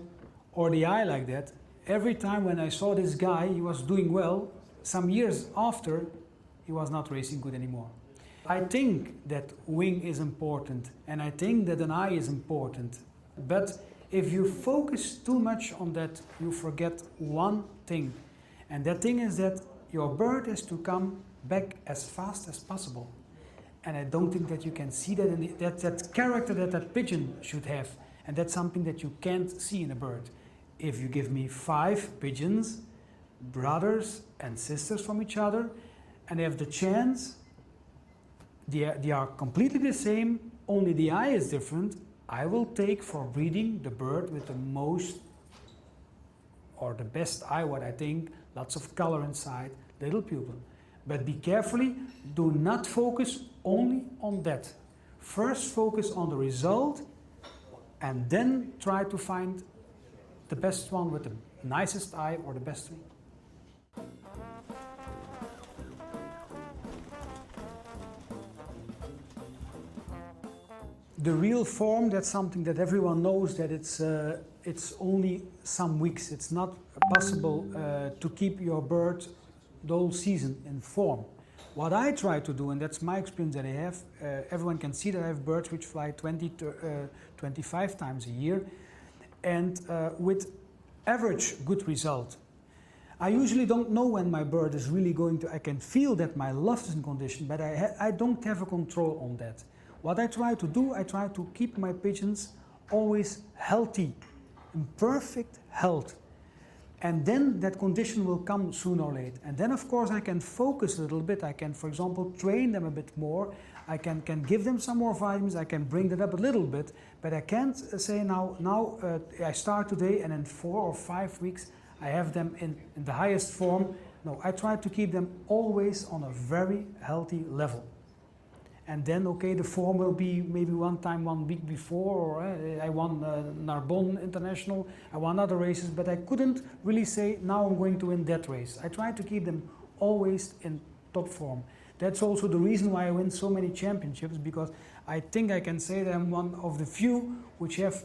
or the eye like that, every time when I saw this guy, he was doing well, some years after, he was not racing good anymore. I think that wing is important and I think that an eye is important, but if you focus too much on that, you forget one thing, and that thing is that your bird has to come back as fast as possible. And I don't think that you can see that in that character that pigeon should have, and that's something that you can't see in a bird. If you give me 5 pigeons, brothers and sisters from each other, and they have the chance, they are completely the same, only the eye is different, I will take for breeding the bird with the most or the best eye, what I think, lots of color inside, little pupil. But be carefully, do not focus only on that. First focus on the result and then try to find the best one with the nicest eye or the best wing. The real form, that's something that everyone knows, that it's only some weeks. It's not possible to keep your bird the whole season in form. What I try to do, and that's my experience that I have, everyone can see that I have birds which fly 20 to 25 times a year, and with average good result. I usually don't know when my bird is really going to, I can feel that my loft is in condition, but I don't have a control on that. What I try to do, I try to keep my pigeons always healthy, in perfect health. And then that condition will come sooner or later. And then of course I can focus a little bit. I can, for example, train them a bit more. I can give them some more vitamins. I can bring that up a little bit. But I can't say now I start today and in 4 or 5 weeks I have them in the highest form. No, I try to keep them always on a very healthy level. And then, okay, the form will be maybe 1 week before, or I won Narbonne International, I won other races, but I couldn't really say, now I'm going to win that race. I try to keep them always in top form. That's also the reason why I win so many championships, because I think I can say that I'm one of the few which have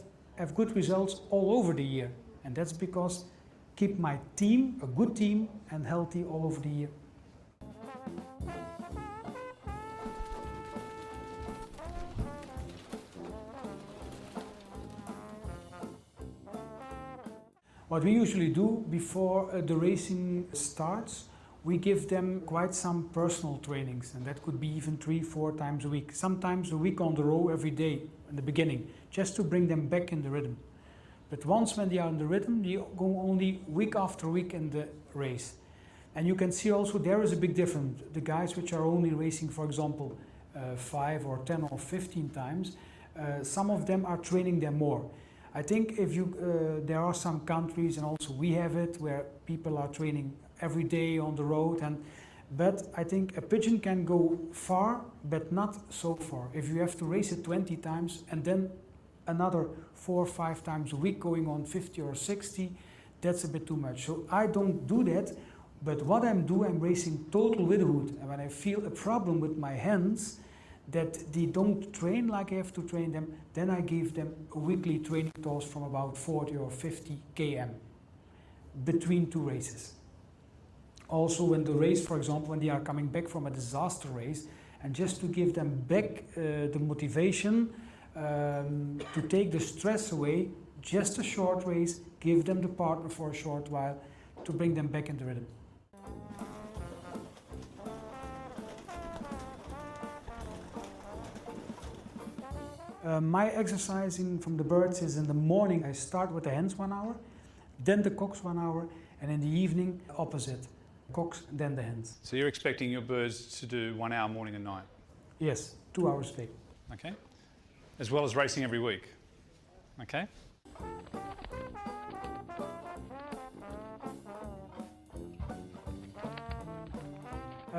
good results all over the year. And that's because keep my team, a good team, and healthy all over the year. What we usually do before the racing starts, we give them quite some personal trainings, and that could be even 3-4 times a week. Sometimes a week on the row every day in the beginning, just to bring them back in the rhythm. But once when they are in the rhythm, they go only week after week in the race. And you can see also there is a big difference. The guys which are only racing, for example, 5 or 10 or 15 times, some of them are training them more. I think if there are some countries, and also we have it, where people are training every day on the road, but I think a pigeon can go far, but not so far. If you have to race it 20 times and then another 4 or 5 times a week going on 50 or 60, that's a bit too much. So I don't do that, but what I'm racing total widowhood. And when I feel a problem with my hands, that they don't train like I have to train them, then I give them a weekly training course from about 40 or 50 km between 2 races. Also when the race, for example, when they are coming back from a disaster race, and just to give them back the motivation to take the stress away, just a short race, give them the partner for a short while to bring them back in the rhythm. My exercising from the birds is in the morning. I start with the hens 1 hour, then the cocks 1 hour, and in the evening, opposite. Cocks, then the hens. So you're expecting your birds to do 1 hour morning and night? Yes, 2 hours a day. Okay. As well as racing every week? Okay.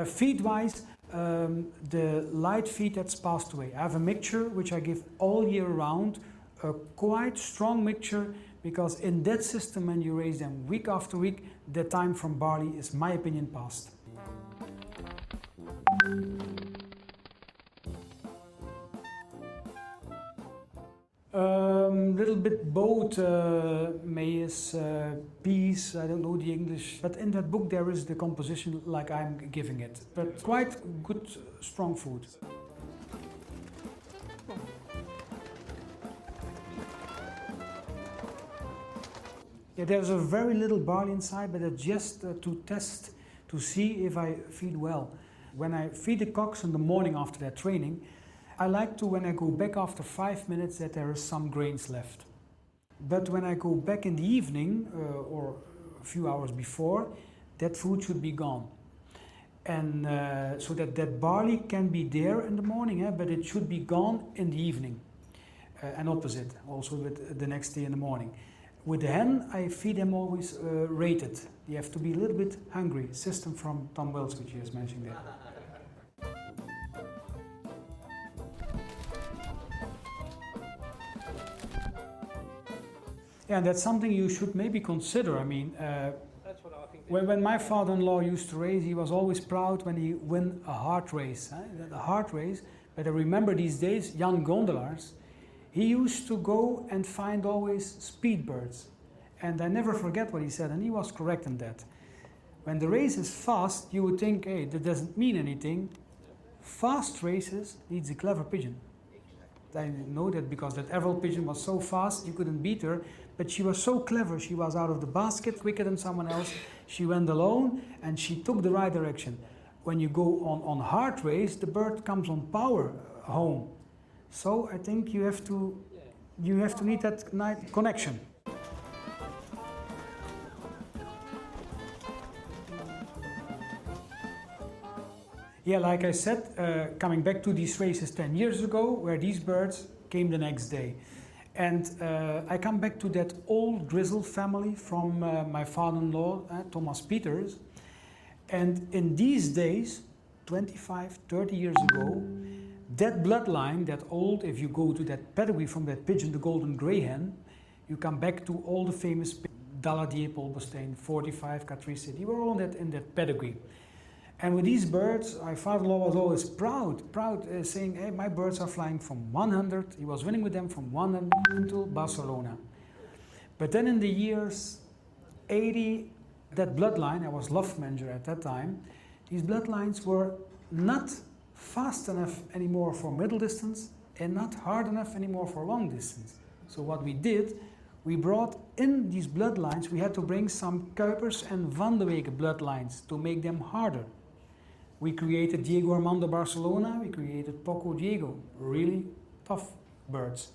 Feed-wise, the light feed that's passed away. I have a mixture which I give all year round, a quite strong mixture, because in that system when you raise them week after week, the time from barley is, my opinion, past. little bit both maize, peas, I don't know the English, but in that book there is the composition like I'm giving it, but quite good, strong food. Yeah, there's a very little barley inside, but it's just to test, to see if I feed well. When I feed the cocks in the morning after their training, I like to, when I go back after 5 minutes, that there is some grains left. But when I go back in the evening, or a few hours before, that food should be gone. And so that barley can be there in the morning, but it should be gone in the evening. And opposite, also with the next day in the morning. With the hen, I feed them always rated. You have to be a little bit hungry. System from Tom Wells, which he was mentioning there. Yeah, and that's something you should maybe consider. I mean, That's what I think. when my father-in-law used to race, he was always proud when he win a hard race. A hard race, but I remember these days, young gondolars, he used to go and find always speed birds. And I never forget what he said, and he was correct in that. When the race is fast, you would think, hey, that doesn't mean anything. Fast races needs a clever pigeon. I know that because that Everell pigeon was so fast, you couldn't beat her, but she was so clever. She was out of the basket quicker than someone else. She went alone, and she took the right direction. When you go on hard race, the bird comes on power home. So I think you have to need that night connection. Yeah, like I said, coming back to these races 10 years ago, where these birds came the next day. And I come back to that old grizzle family from my father-in-law, Thomas Peters. And in these days, 25, 30 years ago, that bloodline, that old, if you go to that pedigree from that pigeon, the golden grey hen, you come back to all the famous Daladier, Polbestein, 45, Catrice, they were all in that pedigree. And with these birds, my father-in-law was always proud, saying, hey, my birds are flying from 100, he was winning with them from 100 until Barcelona. But then in the years 80, that bloodline, I was loft manager at that time, these bloodlines were not fast enough anymore for middle distance and not hard enough anymore for long distance. So what we did, we brought in these bloodlines, we had to bring some Kuipers and Van de Weken bloodlines to make them harder. We created Diego Armando Barcelona, we created Poco Diego, really tough birds.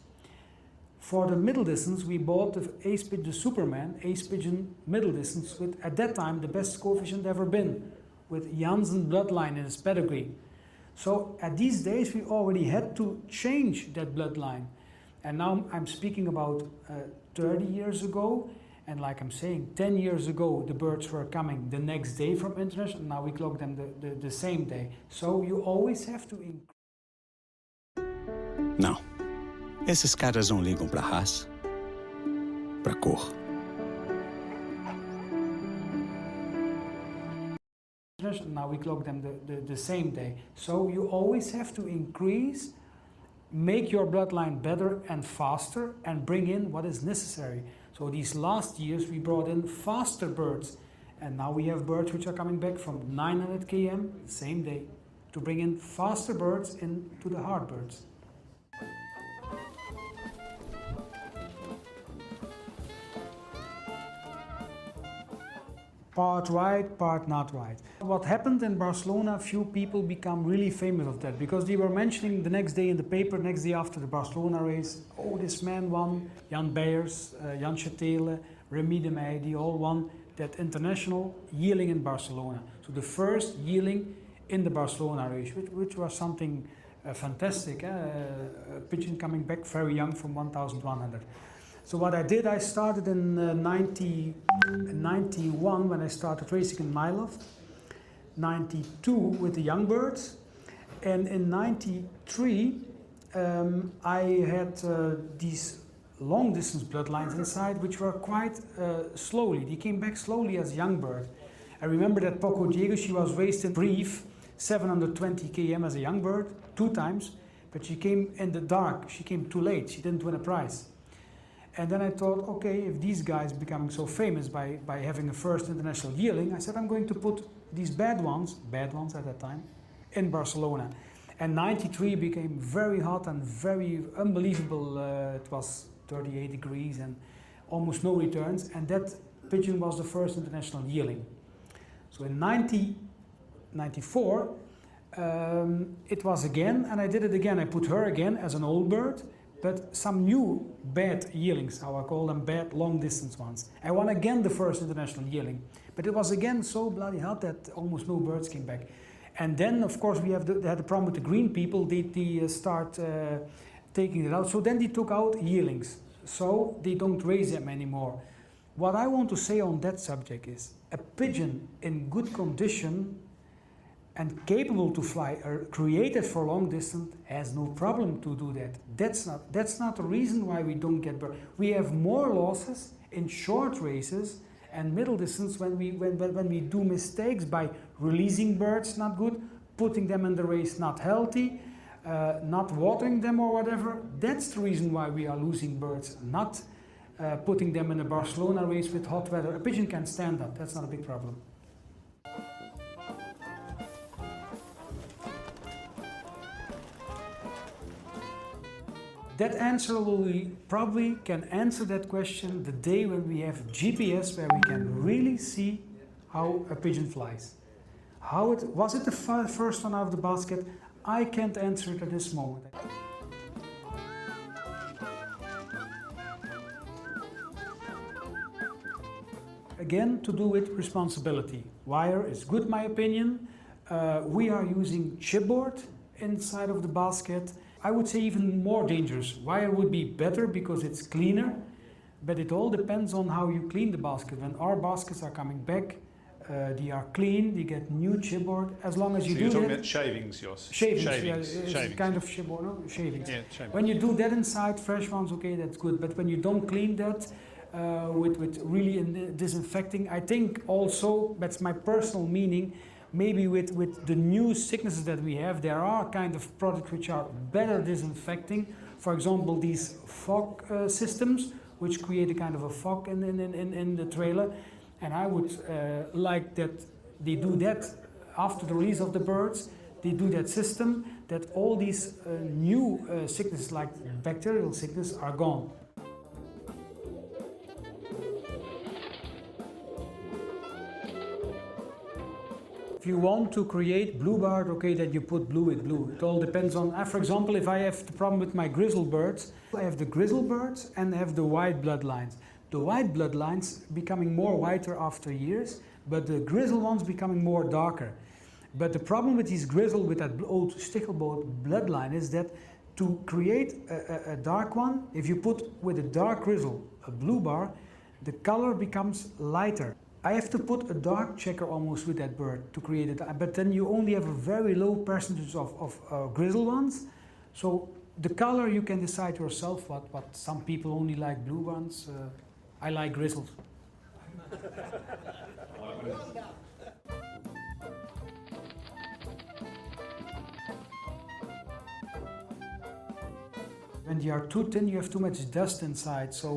For the middle distance, we bought the ace pigeon, the Superman, ace pigeon middle distance, with at that time the best coefficient ever been, with Janssen bloodline in his pedigree. So at these days we already had to change that bloodline. And now I'm speaking about 30 years ago, and like I'm saying, 10 years ago the birds were coming the next day from international, now we clock them the same day. So you always have to Não, esses caras não ligam pra raça, pra cor. Now we clock them the same day. So you always have to increase, make your bloodline better and faster, and bring in what is necessary. So these last years we brought in faster birds, and now we have birds which are coming back from 900 km the same day, to bring in faster birds into the hard birds. Part right, part not right. What happened in Barcelona, few people become really famous of that, because they were mentioning the next day in the paper, next day after the Barcelona race, oh, this man won, Jan Beyers, Jan Chatele, Remy de Meij, they all won that international yearling in Barcelona. So the first yearling in the Barcelona race, which was something fantastic, a pigeon coming back very young from 1,100. So what I did, I started in 91 when I started racing in my loft, 92 with the young birds, and in 93 I had these long distance bloodlines inside, which were quite slowly. They came back slowly as young bird. I remember that Poco Diego, she was raced in Brief, 720 km as a young bird, 2 times, but she came in the dark, she came too late, she didn't win a prize. And then I thought, okay, if these guys becoming so famous by having a first international yearling, I said I'm going to put these bad ones at that time, in Barcelona. And 93 became very hot and very unbelievable. It was 38 degrees and almost no returns. And that pigeon was the first international yearling. So in 1994, it was again, and I did it again. I put her again as an old bird, but some new bad yearlings, how I call them, bad long distance ones. I won again the first international yearling, but it was again so bloody hot that almost no birds came back. And then, of course, we had the problem with the green people. They start taking it out. So then they took out yearlings. So they don't raise them anymore. What I want to say on that subject is a pigeon in good condition and capable to fly, created for long distance, has no problem to do that. That's not the reason why we don't get birds. We have more losses in short races and middle distance when we do mistakes by releasing birds not good, putting them in the race not healthy, not watering them or whatever. That's the reason why we are losing birds, not putting them in a Barcelona race with hot weather. A pigeon can stand that. That's not a big problem. That answer probably can answer that question the day when we have GPS, where we can really see how a pigeon flies. Was it the first one out of the basket? I can't answer it at this moment. Again, to do with responsibility. Wire is good, my opinion. We are using chipboard inside of the basket. I would say even more dangerous. Wire would be better because it's cleaner, but it all depends on how you clean the basket. When our baskets are coming back, they are clean, they get new chipboard. As long as you do that... you're talking about shavings, Jhos? Shavings, shavings. Yeah, it's kind of chipboard, no? Shavings. Yeah, shavings. When you do that inside, fresh ones, okay, that's good. But when you don't clean that with really disinfecting, I think also, that's my personal meaning, maybe with the new sicknesses that we have, there are kind of products which are better disinfecting. For example, these fog systems, which create a kind of a fog in the trailer. And I would like that they do that after the release of the birds. They do that system, that all these new sicknesses like bacterial sickness are gone. If you want to create blue bird, okay, then you put blue with blue. It all depends on, for example, if I have the problem with my grizzle birds, I have the grizzle birds and I have the white bloodlines. The white bloodlines becoming more whiter after years, but the grizzle ones becoming more darker. But the problem with these grizzle, with that old stichelboot bloodline, is that to create a dark one, if you put with a dark grizzle a blue bar, the color becomes lighter. I have to put a dark checker almost with that bird to create it, but then you only have a very low percentage of grizzle ones. So the color you can decide yourself. What some people only like blue ones. I like grizzles. When they are too thin, you have too much dust inside. So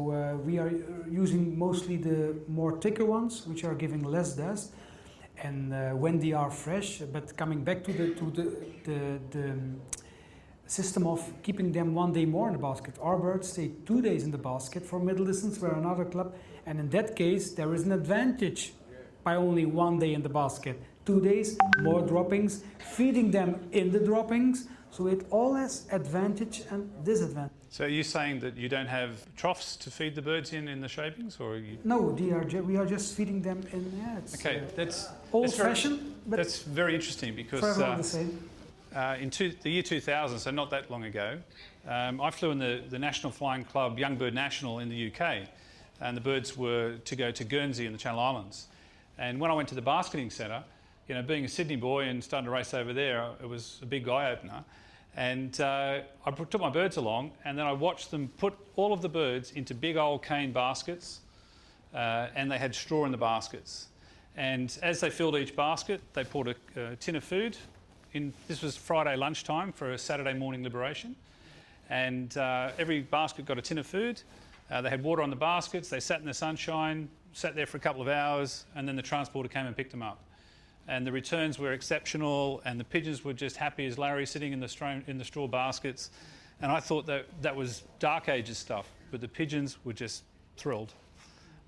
we are using mostly the more thicker ones, which are giving less dust. And when they are fresh, but coming back to the system of keeping them one day more in the basket. Our birds stay 2 days in the basket for middle distance, where another club, and in that case there is an advantage by only 1 day in the basket. 2 days, more droppings, feeding them in the droppings. So it all has advantage and disadvantage. So are you saying that you don't have troughs to feed the birds in the shavings, or are you? No, we are just feeding them in. Yeah, it's okay, that's old-fashioned. That's very interesting because for everyone the same. In the year 2000, so not that long ago, I flew in the National Flying Club Young Bird National in the UK, and the birds were to go to Guernsey in the Channel Islands. And when I went to the basketing centre, you know, being a Sydney boy and starting to race over there, it was a big eye-opener. And I took my birds along, and then I watched them put all of the birds into big old cane baskets, and they had straw in the baskets. And as they filled each basket, they poured a tin of food. This was Friday lunchtime for a Saturday morning liberation. And every basket got a tin of food. They had water on the baskets, they sat in the sunshine, sat there for a couple of hours, and then the transporter came and picked them up. And the returns were exceptional, and the pigeons were just happy as Larry sitting in the straw baskets. And I thought that was Dark Ages stuff, but the pigeons were just thrilled.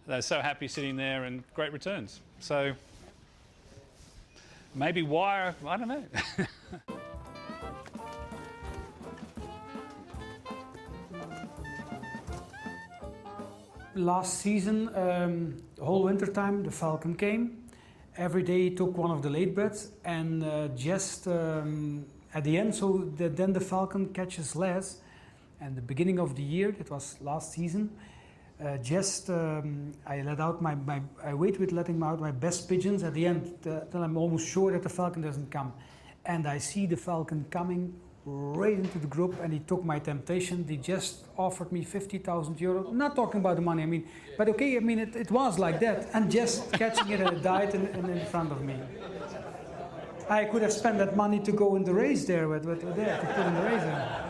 They were so happy sitting there, and great returns. So maybe why, I don't know. Last season, the whole winter time, the falcon came. Every day he took one of the latebreds, and just at the end, so then the falcon catches less. And the beginning of the year, it was last season, I let out I wait with letting out my best pigeons at the end, till I'm almost sure that the falcon doesn't come. And I see the falcon coming right into the group, and he took my temptation. They just offered me 50,000 euros. Not talking about the money, I mean, but okay, I mean, it was like that. And just catching it, and it died in front of me. I could have spent that money to go in the race there, to put in the race there.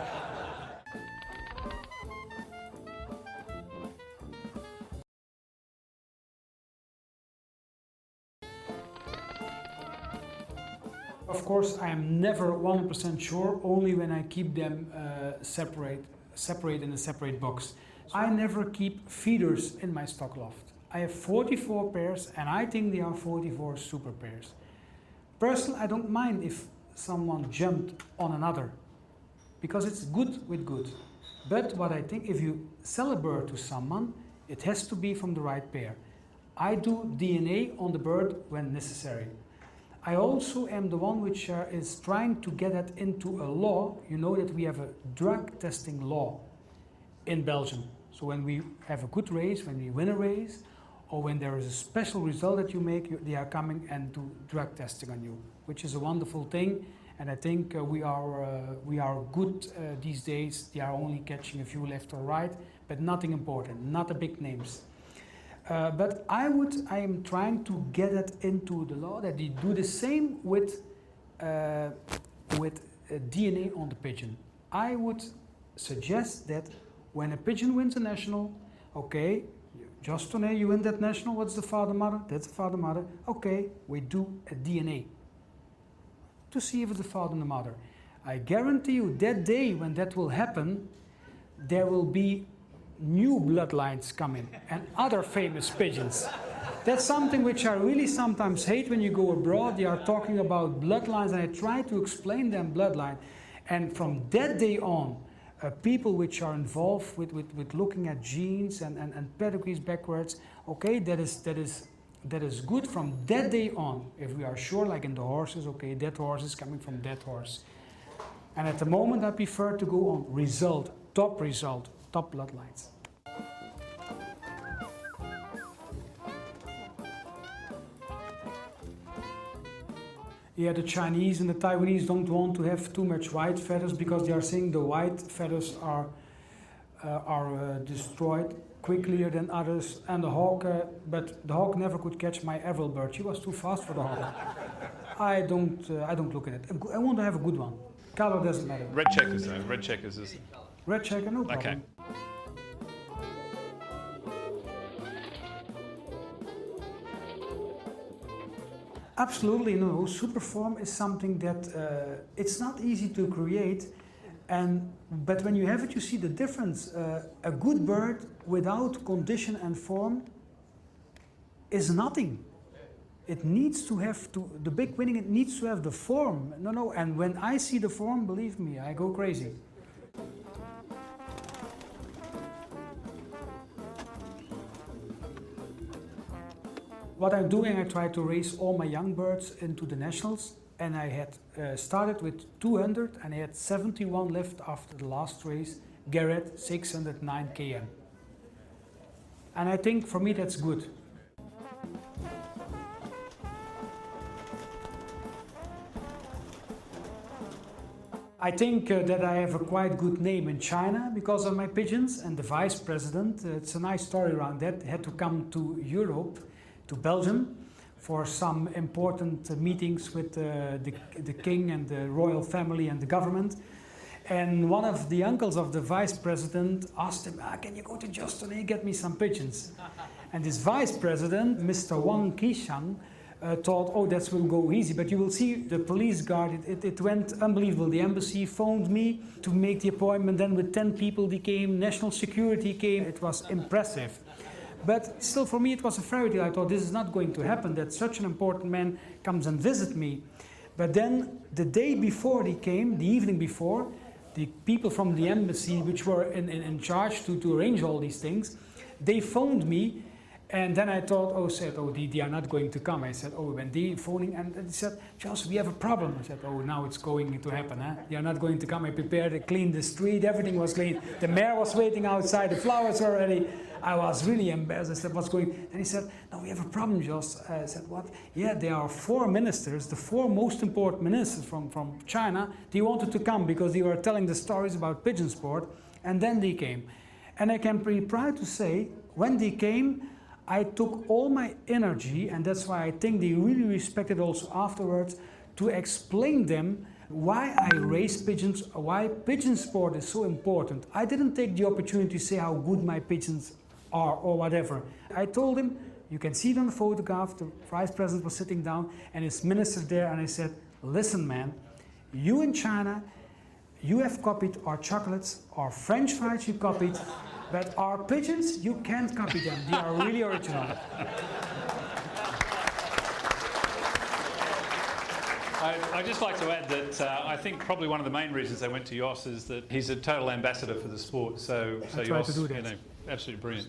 Of course, I am never 100% sure, only when I keep them separate in a separate box. I never keep feeders in my stock loft. I have 44 pairs, and I think they are 44 super pairs. Personally, I don't mind if someone jumped on another, because it's good with good. But what I think, if you sell a bird to someone, it has to be from the right pair. I do DNA on the bird when necessary. I also am the one which is trying to get that into a law. You know that we have a drug testing law in Belgium. So when we have a good race, when we win a race, or when there is a special result that you make, they are coming and do drug testing on you, which is a wonderful thing. And I think we are good these days. They are only catching a few left or right, but nothing important, not the big names. But I am trying to get it into the law that they do the same with DNA on the pigeon. I would suggest that when a pigeon wins a national, okay, Jhos Thone, you win that national, what's the father-mother? That's the father-mother. Okay, we do a DNA to see if it's the father and the mother. I guarantee you that day when that will happen, there will be new bloodlines coming and other famous pigeons. That's something which I really sometimes hate when you go abroad. They are talking about bloodlines, and I try to explain them bloodline. And from that day on, people which are involved with looking at genes and pedigrees backwards, okay, that is good from that day on. If we are sure, like in the horses, okay, that horse is coming from that horse. And at the moment, I prefer to go on result, top bloodlines. Yeah, the Chinese and the Taiwanese don't want to have too much white feathers because they are saying the white feathers are destroyed quicker than others. And the hawk, but the hawk never could catch my Avril bird. She was too fast for the hawk. I don't look at it. I want to have a good one. Color doesn't matter. Red checkers though. Red checkers is. Red checker, no problem. Okay. Absolutely no. Superform is something that it's not easy to create, but when you have it, you see the difference. A good bird without condition and form is nothing. It needs to have the big winning. It needs to have the form. No. And when I see the form, believe me, I go crazy. What I'm doing, I try to raise all my young birds into the nationals, and I had started with 200 and I had 71 left after the last race, Garrett 609 km. And I think for me that's good. I think that I have a quite good name in China because of my pigeons, and the vice president, it's a nice story around that, had to come to Europe, to Belgium, for some important meetings with the king and the royal family and the government. And one of the uncles of the vice president asked him, can you go to Jhos Thone, get me some pigeons? And this vice president, Mr. Wang Qishan, thought, oh, that will go easy. But you will see the police guard, it went unbelievable. The embassy phoned me to make the appointment. Then with 10 people they came, national security came. It was impressive. But still, for me, it was a fairy tale. I thought, this is not going to happen, that such an important man comes and visits me. But then the day before they came, the evening before, the people from the embassy, which were in charge to arrange all these things, they phoned me. And then I thought, they are not going to come. I said, when they phoning, and they said, Jhos, we have a problem. I said, now it's going to happen, huh? They are not going to come. I prepared to clean the street, everything was clean. The mayor was waiting outside, the flowers were ready. I was really embarrassed. I said, what's going on? And he said, no, we have a problem, Jhos. I said, what? Yeah, there are 4 ministers, the 4 most important ministers from China. They wanted to come because they were telling the stories about pigeon sport, and then they came. And I can be proud to say, when they came, I took all my energy, and that's why I think they really respected also afterwards, to explain them why I raise pigeons, why pigeon sport is so important. I didn't take the opportunity to say how good my pigeons are or whatever. I told him, you can see it on the photograph, the vice president was sitting down and his minister there, and I said, listen man, you in China, you have copied our chocolates, our French fries you copied, but our pigeons, you can't copy them. They are really original. I'd just like to add that I think probably one of the main reasons they went to Jhos is that he's a total ambassador for the sport. So try to do that. You know, absolutely brilliant.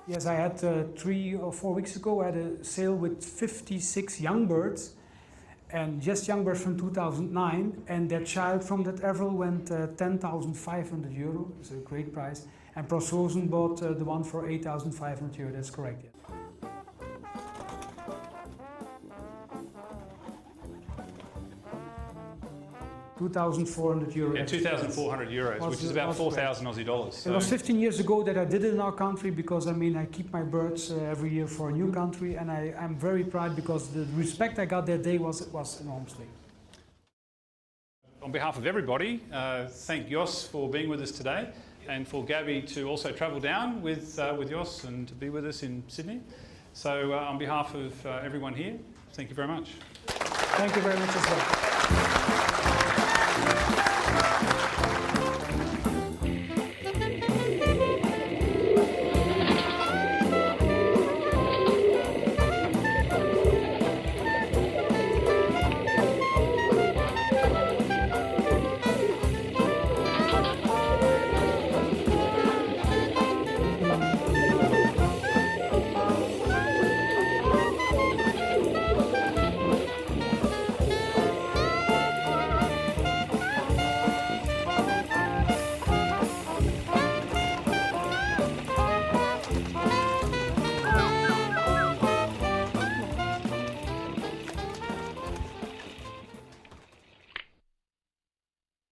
Yes, I had 3 or 4 weeks ago, I had a sale with 56 young birds. And just young birds from 2009, and that child from that Everil went 10,500 euro. It's a great price. And Prosrosen bought the one for 8,500 euro. That's correct. Yes. 2,400 euro. Yeah, 2,400 euros, which is about 4,000 Aussie dollars. So. It was 15 years ago that I did it in our country, because I mean I keep my birds every year for a new country, and I'm very proud because the respect I got that day was enormously. On behalf of everybody, thank Jhos for being with us today, and for Gabby to also travel down with Jhos and to be with us in Sydney. So on behalf of everyone here, thank you very much. Thank you very much as well.